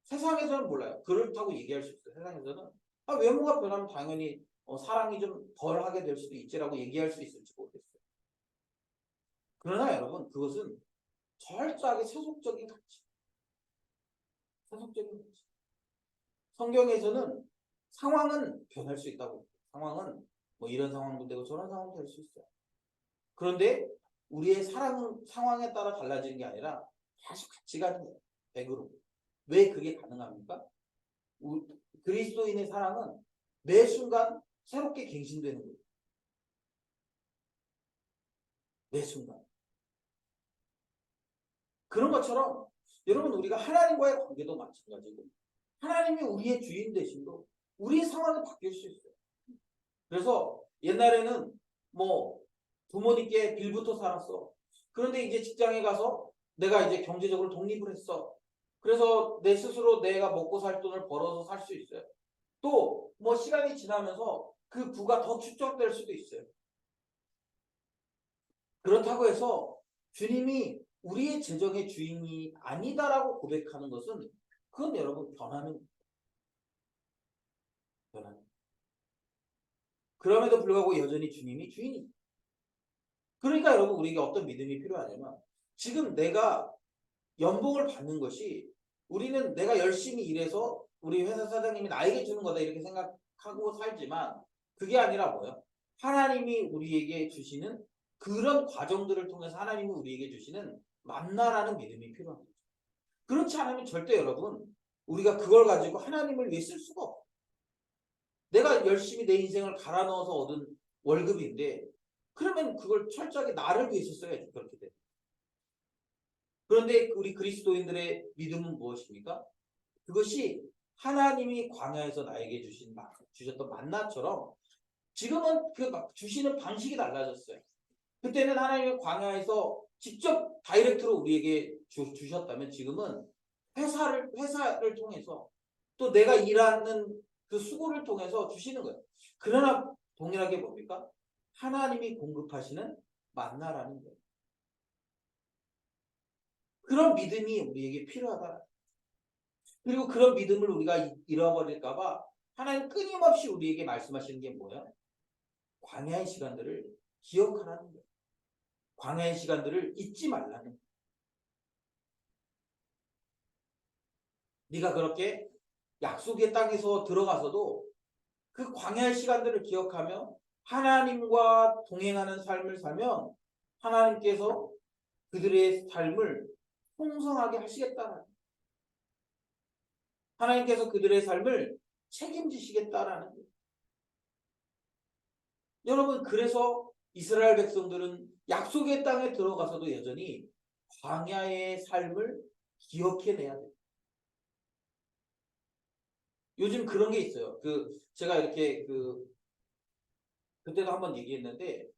세상에서는 몰라요. 그렇다고 얘기할 수 있어요. 세상에서는 외모가 변하면 당연히 사랑이 좀 덜하게 될 수도 있지라고 얘기할 수 있을지 모르겠어요. 그러나 여러분 그것은 철저하게 세속적인 가치. 세속적인 가치. 성경에서는 상황은 변할 수 있다고. 상황은 뭐 이런 상황도 되고 저런 상황도 될 수 있어요. 그런데 우리의 상황에 따라 달라지는 게 아니라 다시 같이 가는 거예요. 100으로. 왜 그게 가능합니까? 그리스도인의 사랑은 매 순간 새롭게 갱신되는 거예요. 매 순간. 그런 것처럼 여러분 우리가 하나님과의 관계도 마찬가지고 하나님이 우리의 주인 되심도 우리의 상황이 바뀔 수 있어요. 그래서 옛날에는 뭐 부모님께 빌부터 살았어. 그런데 이제 직장에 가서 내가 이제 경제적으로 독립을 했어. 그래서 내 스스로 내가 먹고 살 돈을 벌어서 살 수 있어요. 또 뭐 시간이 지나면서 그 부가 더 축적될 수도 있어요. 그렇다고 해서 주님이 우리의 재정의 주인이 아니다라고 고백하는 것은 그건 여러분 변하는. 그럼에도 불구하고 여전히 주님이 주인입니다. 그러니까 여러분 우리에게 어떤 믿음이 필요하냐면 지금 내가 연봉을 받는 것이 우리는 내가 열심히 일해서 우리 회사 사장님이 나에게 주는 거다 이렇게 생각하고 살지만 그게 아니라 뭐예요? 하나님이 우리에게 주시는 그런 과정들을 통해서 하나님이 우리에게 주시는 만나라는 믿음이 필요한 거죠. 그렇지 않으면 절대 여러분 우리가 그걸 가지고 하나님을 위해 쓸 수가 없어요. 내가 열심히 내 인생을 갈아 넣어서 얻은 월급인데 그러면 그걸 철저하게 나를 위해서 써야지 그렇게 돼. 그런데 우리 그리스도인들의 믿음은 무엇입니까? 그것이 하나님이 광야에서 나에게 주셨던 만나처럼 지금은 그 주시는 방식이 달라졌어요. 그때는 하나님이 광야에서 직접 다이렉트로 우리에게 주셨다면 지금은 회사를 통해서 또 내가 일하는 그 수고를 통해서 주시는 거예요. 그러나 동일하게 뭡니까? 하나님이 공급하시는 만나라는 거예요. 그런 믿음이 우리에게 필요하다. 그리고 그런 믿음을 우리가 잃어버릴까봐 하나님 끊임없이 우리에게 말씀하시는 게 뭐예요? 광야의 시간들을 기억하라는 거예요. 광야의 시간들을 잊지 말라는 거예요. 네가 그렇게 약속의 땅에서 들어가서도 그 광야의 시간들을 기억하며 하나님과 동행하는 삶을 살면 하나님께서 그들의 삶을 풍성하게 하시겠다는 거예요. 하나님께서 그들의 삶을 책임지시겠다라는 거예요. 여러분 그래서 이스라엘 백성들은 약속의 땅에 들어가서도 여전히 광야의 삶을 기억해내야 돼요. 요즘 그런 게 있어요. 제가 이렇게 그때도 한번 얘기했는데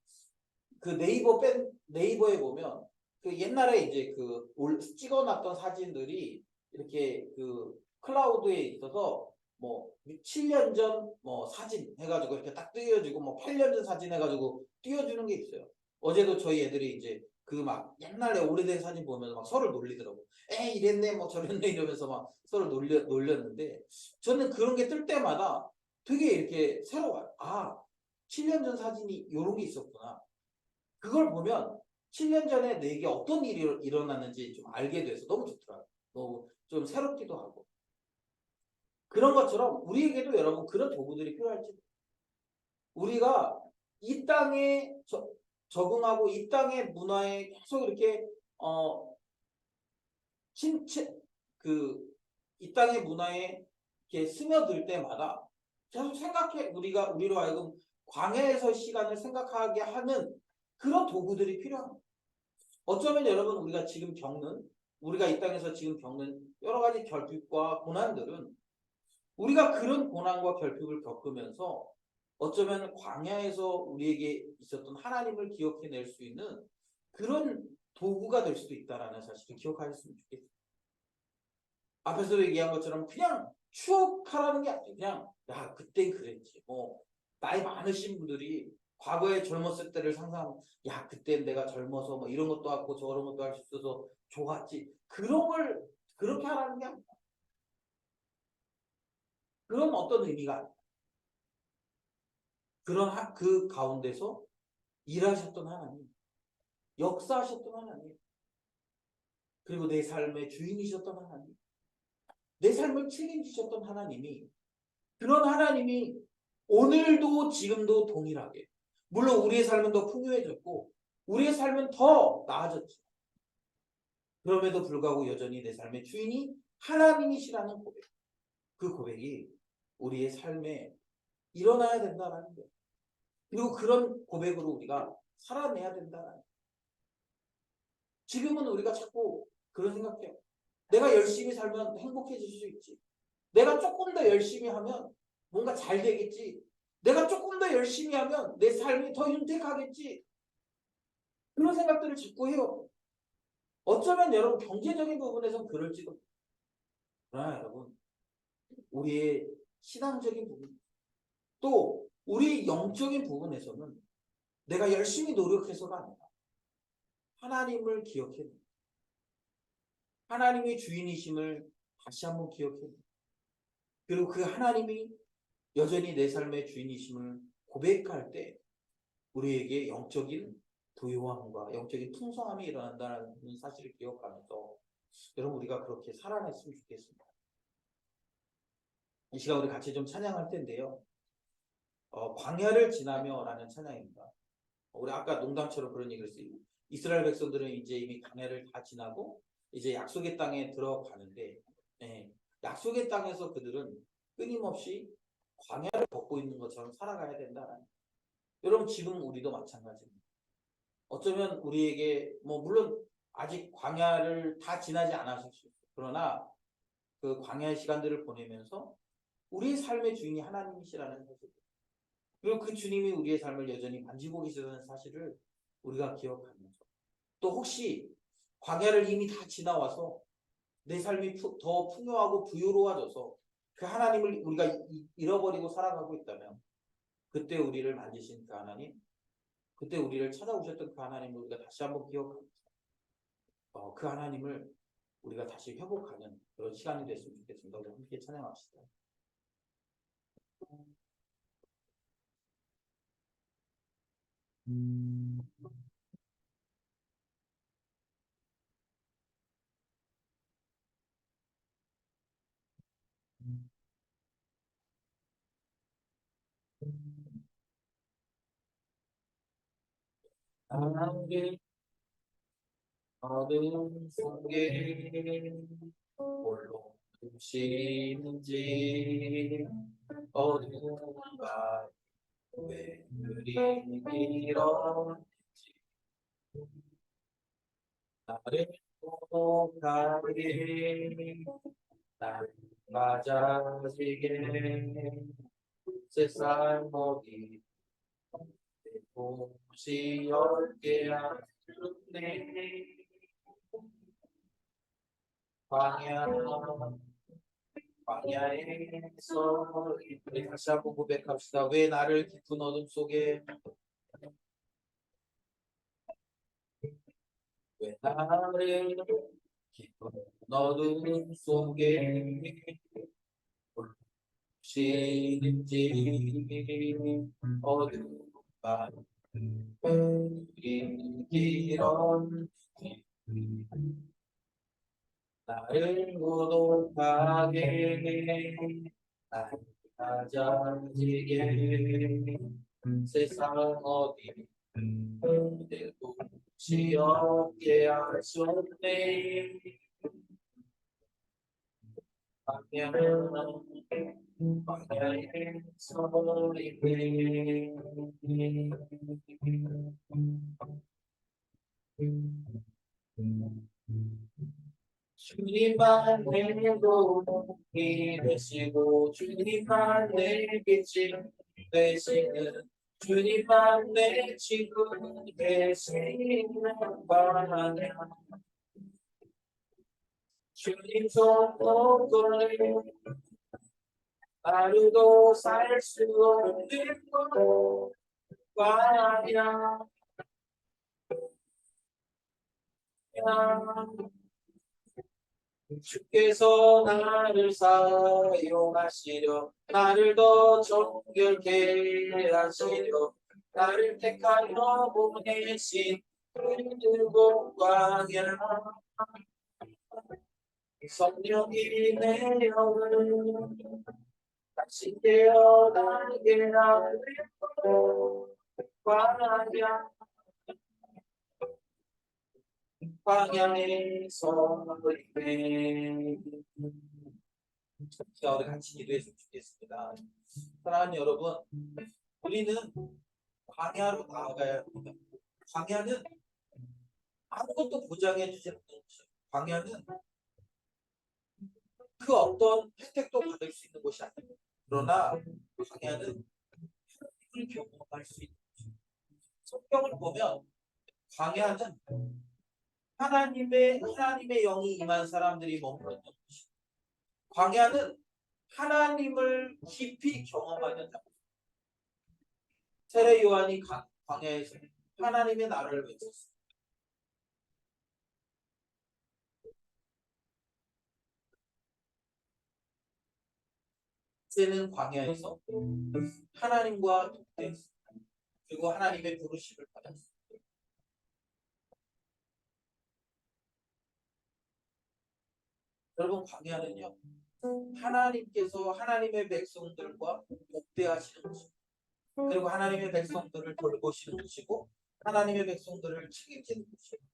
네이버에 보면 옛날에 이제 찍어놨던 사진들이 이렇게 클라우드에 있어서 뭐 7년 전 뭐 사진 해가지고 이렇게 딱 띄워주고 뭐 8년 전 사진 해가지고 띄워주는 게 있어요. 어제도 저희 애들이 이제 막 옛날에 오래된 사진 보면 막 서로 놀리더라고. 이랬네 뭐 저랬네 이러면서 막 서로 놀렸는데 저는 그런 게 뜰 때마다 되게 이렇게 새로워요. 7년 전 사진이 이런 게 있었구나. 그걸 보면 7년 전에 내게 어떤 일이 일어났는지 좀 알게 돼서 너무 좋더라고요. 너무 좀 새롭기도 하고. 그런 것처럼 우리에게도 여러분 그런 도구들이 필요할지. 우리가 이 땅에 적응하고 이 땅의 문화에 계속 이렇게 이 땅의 문화에 이렇게 스며들 때마다 계속 우리로 하여금 광야에서 시간을 생각하게 하는 그런 도구들이 필요합니다. 어쩌면 여러분 우리가 이 땅에서 지금 겪는 여러 가지 결핍과 고난들은 우리가 그런 고난과 결핍을 겪으면서 어쩌면 광야에서 우리에게 있었던 하나님을 기억해낼 수 있는 그런 도구가 될 수도 있다라는 사실을 기억하셨으면 좋겠습니다. 앞에서도 얘기한 것처럼 그냥 추억하라는 게 아니에요. 그냥 야 그때 그랬지. 뭐 나이 많으신 분들이 과거에 젊었을 때를 상상하면 야 그때 내가 젊어서 뭐 이런 것도 하고 저런 것도 할 수 있어서 좋았지. 그런 걸 그렇게 하라는 게 아니에요. 그런 어떤 의미가 아니에요. 그 가운데서 일하셨던 하나님, 역사하셨던 하나님, 그리고 내 삶의 주인이셨던 하나님, 내 삶을 책임지셨던 하나님이 그런 하나님이 오늘도 지금도 동일하게 물론 우리의 삶은 더 풍요해졌고 우리의 삶은 더 나아졌죠. 그럼에도 불구하고 여전히 내 삶의 주인이 하나님이시라는 고백. 그 고백이 우리의 삶에 일어나야 된다는 거예요. 그리고 그런 고백으로 우리가 살아내야 된다는 거예요. 지금은 우리가 자꾸 그런 생각해요. 내가 열심히 살면 행복해질 수 있지. 내가 조금 더 열심히 하면 뭔가 잘 되겠지. 내가 조금 더 열심히 하면 내 삶이 더 윤택하겠지. 그런 생각들을 자꾸 해요. 어쩌면 여러분 경제적인 부분에서는 그럴지도. 그러나 여러분 우리의 신앙적인 부분 또 우리 영적인 부분에서는 내가 열심히 노력해서가 아니라 하나님을 기억해 하나님의 주인이심을 다시 한번 기억해 그리고 그 하나님이 여전히 내 삶의 주인이심을 고백할 때 우리에게 영적인 부유함과 영적인 풍성함이 일어난다는 사실을 기억하면서 여러분 우리가 그렇게 살아냈으면 좋겠습니다. 이 시간 우리 같이 좀 찬양할 텐데요. 광야를 지나며라는 찬양입니다. 우리 아까 농담처럼 그런 얘기를 했어요. 이스라엘 백성들은 이제 이미 광야를 다 지나고 이제 약속의 땅에 들어가는데 약속의 땅에서 그들은 끊임없이 광야를 걷고 있는 것처럼 살아가야 된다. 여러분 지금 우리도 마찬가지입니다. 어쩌면 우리에게 물론 아직 광야를 다 지나지 않았을 수 있어요. 그러나 그 광야의 시간들을 보내면서 우리의 삶의 주인이 하나님이시라는 사실, 그리고 그 주님이 우리의 삶을 여전히 만지고 계시다는 사실을 우리가 기억하면서, 또 혹시 광야를 이미 다 지나와서 내 삶이 더 풍요하고 부유로워져서 그 하나님을 우리가 잃어버리고 살아가고 있다면, 그때 우리를 만지신 그 하나님, 그때 우리를 찾아오셨던 그 하나님을 우리가 다시 한번 기억하면서 그 하나님을 우리가 다시 회복하는 그런 시간이 됐으면 좋겠습니다. 우리 함께 찬양합시다. 나를 어둠 속에 홀로 두시는지, 어두운 밤 왜 그리 길었는지, 나를 고독하게 나를 맞아지게 세상 어디 곳이 열게 하셨네. 광야에서 우리 다시 한번 고백합시다. 왜 나를 깊은 어둠 속에, 왜 나를 깊은 어둠 속에 쉬는지, 어두운 밤 길었는지, 나를 고독하게 나를 가져지게 세상 어디 내 곳이 없게 하셨네. 광야의 소리네. 주님만 내 도움이 되시고 주님만 내 빛이 되시는, 주님만 내 지금 되시는 광야, 주님 손 놓고는 하루도 살 수 없는 광야. 주께서 나를 사용하시려, 나를 더 정결케 하시려, 나를 택하여 보내신 그곳 광야. 성령이 내 영을 다시 깨어나게 하려 광야. 광야에서 우리 같이 기도했으면 좋겠습니다. 사랑하는 여러분, 우리는 광야로 나아가야 합니다. 광야는 아무것도 보장해 주지 않는 것이에요. 광야는 그 어떤 혜택도 받을 수 있는 것이 아닙니다. 그러나 광야는 하나님을 경험할 수 있는 것입니다. 성경을 보면 광야는 하나님의 영이 임한 사람들이 머물렀던 것입니다. 광야는 하나님을 깊이 경험하는 장소. 세례 요한이 광야에서 하나님의 나라를 외쳤습니다. 모세는 광야에서 하나님과 동대했습니다. 그리고 하나님의 부르심을 받았습니다. 여러분 광야는요 하나님께서 하나님의 백성들과 목대하시는 것입니다. 그리고 하나님의 백성들을 돌보시는 것이고 하나님의 백성들을 책임지는 것입니다.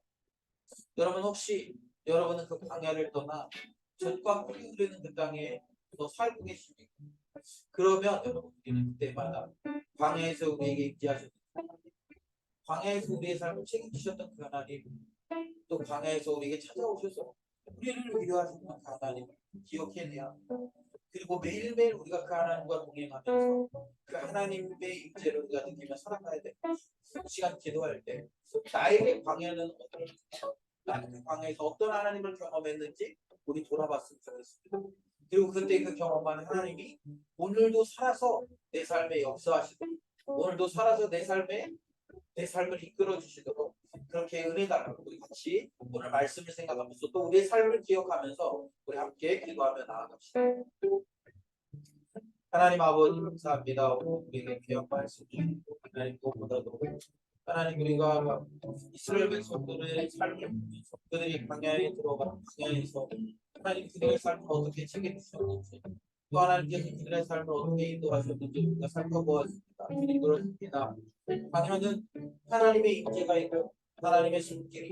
여러분 혹시 여러분은 그 광야를 떠나 젖과 꿀이 흐르는 그 땅에 더 살고 계십니까? 그러면 여러분 우리는 그때마다 광야에서 우리에게 임재하셨던 하나님, 광야에서 우리의 삶을 책임지셨던 그 하나님, 또 광야에서 우리에게 찾아오셔서 우리를 위로하시는 그 하나님을 기억해내야 합니다. 그리고 매일매일 우리가 그 하나님과 동행하면서 그 하나님의 임재를 우리가 느끼며 살아가야 됩니다. 시간 기도할 때 나에게 광야는 어떨까? 나는 그 광야에서 어떤 하나님을 경험했는지 우리 돌아봤으면 좋겠습니다. 그리고 그때 그 경험한 하나님이 오늘도 살아서 내 삶에 역사하시고 오늘도 살아서 내 삶을 이끌어 주시도록 그렇게 은혜 달라고 우리 같이 오늘 말씀을 생각하면서 또 우리의 삶을 기억하면서 우리 함께 기도하며 나아갑시다. 하나님 아버지 감사합니다. 우리에게 귀한 말씀 주시고 하나님 무엇보다도 하나님 우리가 이스라엘 백성들의 삶을 보면서 그들이 광야에 들어가 광야에서 하나님 그들의 삶을 어떻게 책임지셨는지 또 하나님께서 그들의 삶을 어떻게 인도하셨는지 우리가 살펴보았습니다. 그렇습니다. 광야는 하나님의 임재가 있고 하나님의 손길이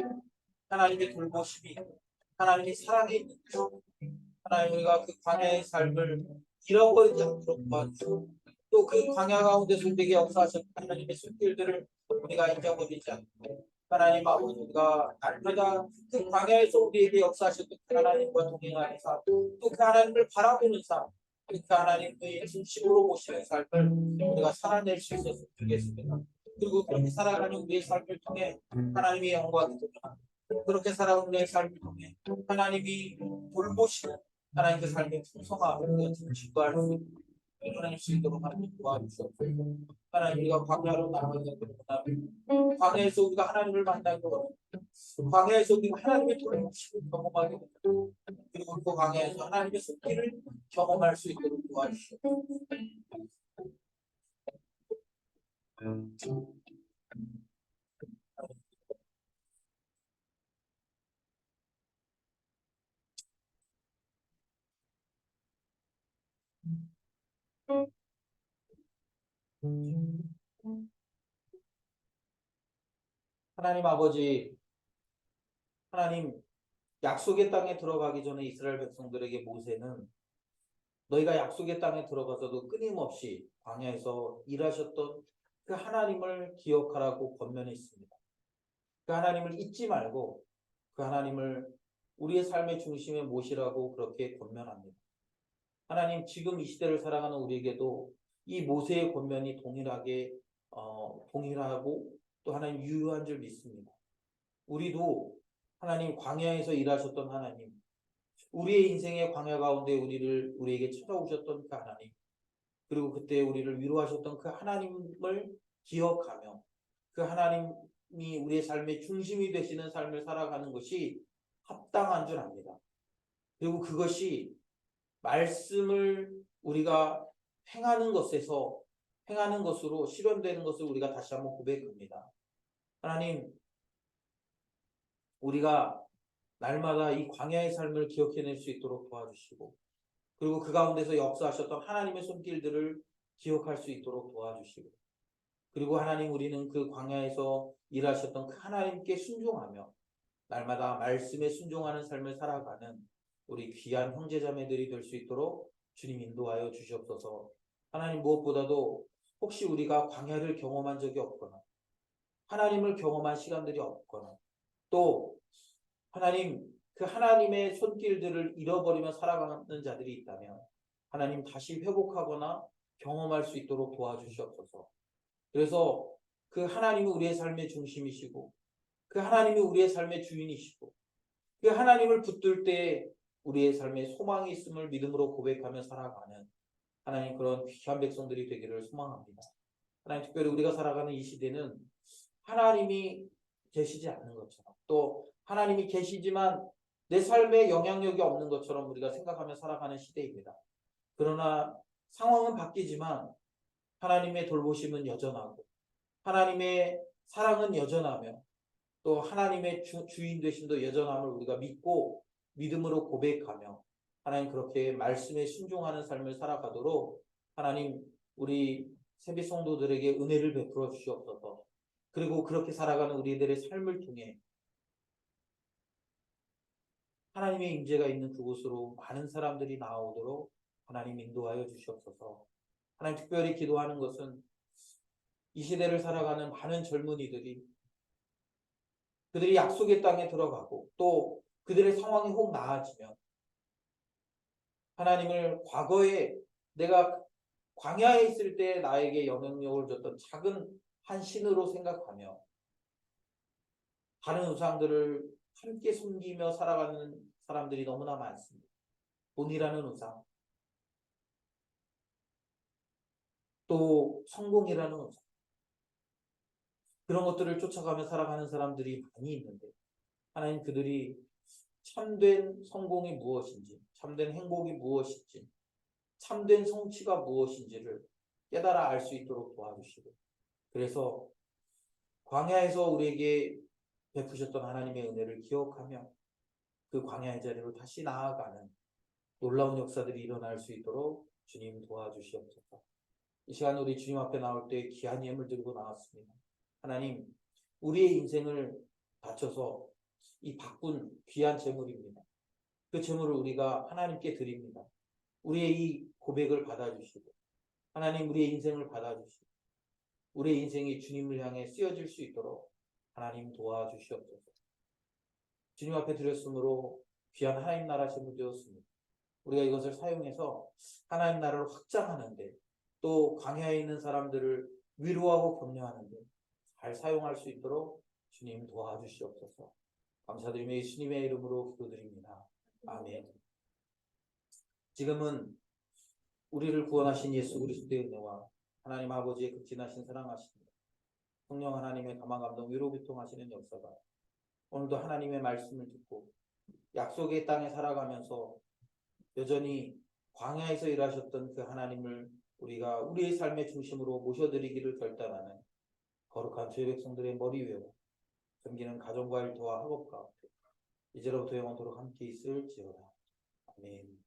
하나님의 돌보심이 있고 하나님의 사랑이 있는 것입니다. 하나님 우리가 그 광야의 삶을 잃어버리지 않도록 도와주시고 또 그 광야 가운데서 우리에게 역사하셨던 하나님의 손길들을 우리가 잊어버리지 않고 하나님 아버지 우리가 날마다 그 광야에서 우리에게 역사하셨던 그 하나님과 동행하는 삶 또 그 하나님을 바라보는 삶 그 하나님의 진심으로 보시는 삶을 우리가 살아낼 수 있었으면 좋겠습니다. 그리고 그렇게 살아가는 우리의 삶을 통해 하나님의 영광이 드러나 그렇게 살아가는 우리의 삶을 통해 하나님이 돌보시는 하나님 그 삶의 풍성함을 증거할 수 있는 하나님 수 있도록 하나님 도와주시옵소서. 하나님 우리가 광야로 나아가는 광야에서 우리가 하나님을 만나고 광야에서 우리가 하나님의 돌보심을 경험하게 됩니다. 그리고 그 광야에서 하나님의 손길을 경험할 수 있도록 도와주시옵소서. 하나님 아버지 하나님 약속의 땅에 들어가기 전에 이스라엘 백성들에게 모세는 너희가 약속의 땅에 들어가서도 끊임없이 광야에서 일하셨던 그 하나님을 기억하라고 권면했습니다. 그 하나님을 잊지 말고 그 하나님을 우리의 삶의 중심에 모시라고 그렇게 권면합니다. 하나님 지금 이 시대를 살아가는 우리에게도 이 모세의 권면이 동일하고 또 하나님 유효한 줄 믿습니다. 우리도 하나님 광야에서 일하셨던 하나님 우리의 인생의 광야 가운데 우리에게 찾아오셨던 그 하나님 그리고 그때 우리를 위로하셨던 그 하나님을 기억하며 그 하나님이 우리의 삶의 중심이 되시는 삶을 살아가는 것이 합당한 줄 압니다. 그리고 그것이 말씀을 우리가 행하는 것으로 실현되는 것을 우리가 다시 한번 고백합니다. 하나님 우리가 날마다 이 광야의 삶을 기억해낼 수 있도록 도와주시고 그리고 그 가운데서 역사하셨던 하나님의 손길들을 기억할 수 있도록 도와주시고 그리고 하나님 우리는 그 광야에서 일하셨던 그 하나님께 순종하며 날마다 말씀에 순종하는 삶을 살아가는 우리 귀한 형제자매들이 될 수 있도록 주님 인도하여 주시옵소서. 하나님 무엇보다도 혹시 우리가 광야를 경험한 적이 없거나 하나님을 경험한 시간들이 없거나 또 하나님 그 하나님의 손길들을 잃어버리며 살아가는 자들이 있다면 하나님 다시 회복하거나 경험할 수 있도록 도와주시옵소서. 그래서 그 하나님이 우리의 삶의 중심이시고 그 하나님이 우리의 삶의 주인이시고 그 하나님을 붙들 때 우리의 삶에 소망이 있음을 믿음으로 고백하며 살아가는 하나님 그런 귀한 백성들이 되기를 소망합니다. 하나님 특별히 우리가 살아가는 이 시대는 하나님이 계시지 않는 것처럼 또 하나님이 계시지만 내 삶에 영향력이 없는 것처럼 우리가 생각하며 살아가는 시대입니다. 그러나 상황은 바뀌지만 하나님의 돌보심은 여전하고 하나님의 사랑은 여전하며 또 하나님의 주인 되심도 여전함을 우리가 믿고 믿음으로 고백하며 하나님 그렇게 말씀에 순종하는 삶을 살아가도록 하나님 우리 세비 성도들에게 은혜를 베풀어 주시옵소서. 그리고 그렇게 살아가는 우리들의 삶을 통해 하나님의 임재가 있는 그곳으로 많은 사람들이 나오도록 하나님 인도하여 주시옵소서. 하나님 특별히 기도하는 것은 이 시대를 살아가는 많은 젊은이들이 그들이 약속의 땅에 들어가고 또 그들의 상황이 혹 나아지면 하나님을 과거에 내가 광야에 있을 때 나에게 영향력을 줬던 작은 한 신으로 생각하며 다른 우상들을 함께 숨기며 살아가는 사람들이 너무나 많습니다. 돈이라는 우상, 또 성공이라는 우상, 그런 것들을 쫓아가며 살아가는 사람들이 많이 있는데 하나님 그들이 참된 성공이 무엇인지, 참된 행복이 무엇인지, 참된 성취가 무엇인지를 깨달아 알 수 있도록 도와주시고 그래서 광야에서 우리에게 베푸셨던 하나님의 은혜를 기억하며 그 광야의 자리로 다시 나아가는 놀라운 역사들이 일어날 수 있도록 주님 도와주시옵소서. 이 시간 우리 주님 앞에 나올 때 귀한 예물 들고 나왔습니다. 하나님 우리의 인생을 바쳐서 이 바꾼 귀한 재물입니다. 그 재물을 우리가 하나님께 드립니다. 우리의 이 고백을 받아주시고 하나님 우리의 인생을 받아주시고 우리의 인생이 주님을 향해 쓰여질 수 있도록 하나님 도와주시옵소서. 주님 앞에 드렸으므로 귀한 하나님 나라 재물 되었습니다. 우리가 이것을 사용해서 하나님 나라를 확장하는데 또 광야에 있는 사람들을 위로하고 격려하는데 잘 사용할 수 있도록 주님 도와주시옵소서. 감사드리며 예수님의 이름으로 기도드립니다. 아멘. 지금은 우리를 구원하신 예수 그리스도의 은혜와 하나님 아버지의 극진하신 사랑하십니다. 성령 하나님의 감화 감동 위로 교통하시는 역사가 오늘도 하나님의 말씀을 듣고 약속의 땅에 살아가면서 여전히 광야에서 일하셨던 그 하나님을 우리가 우리의 삶의 중심으로 모셔드리기를 결단하는 거룩한 주의 백성들의 머리 위에 섬기는 가정과 일터와 학업 가운데 이제로부터 영원토록 함께 있을지어다. 아멘.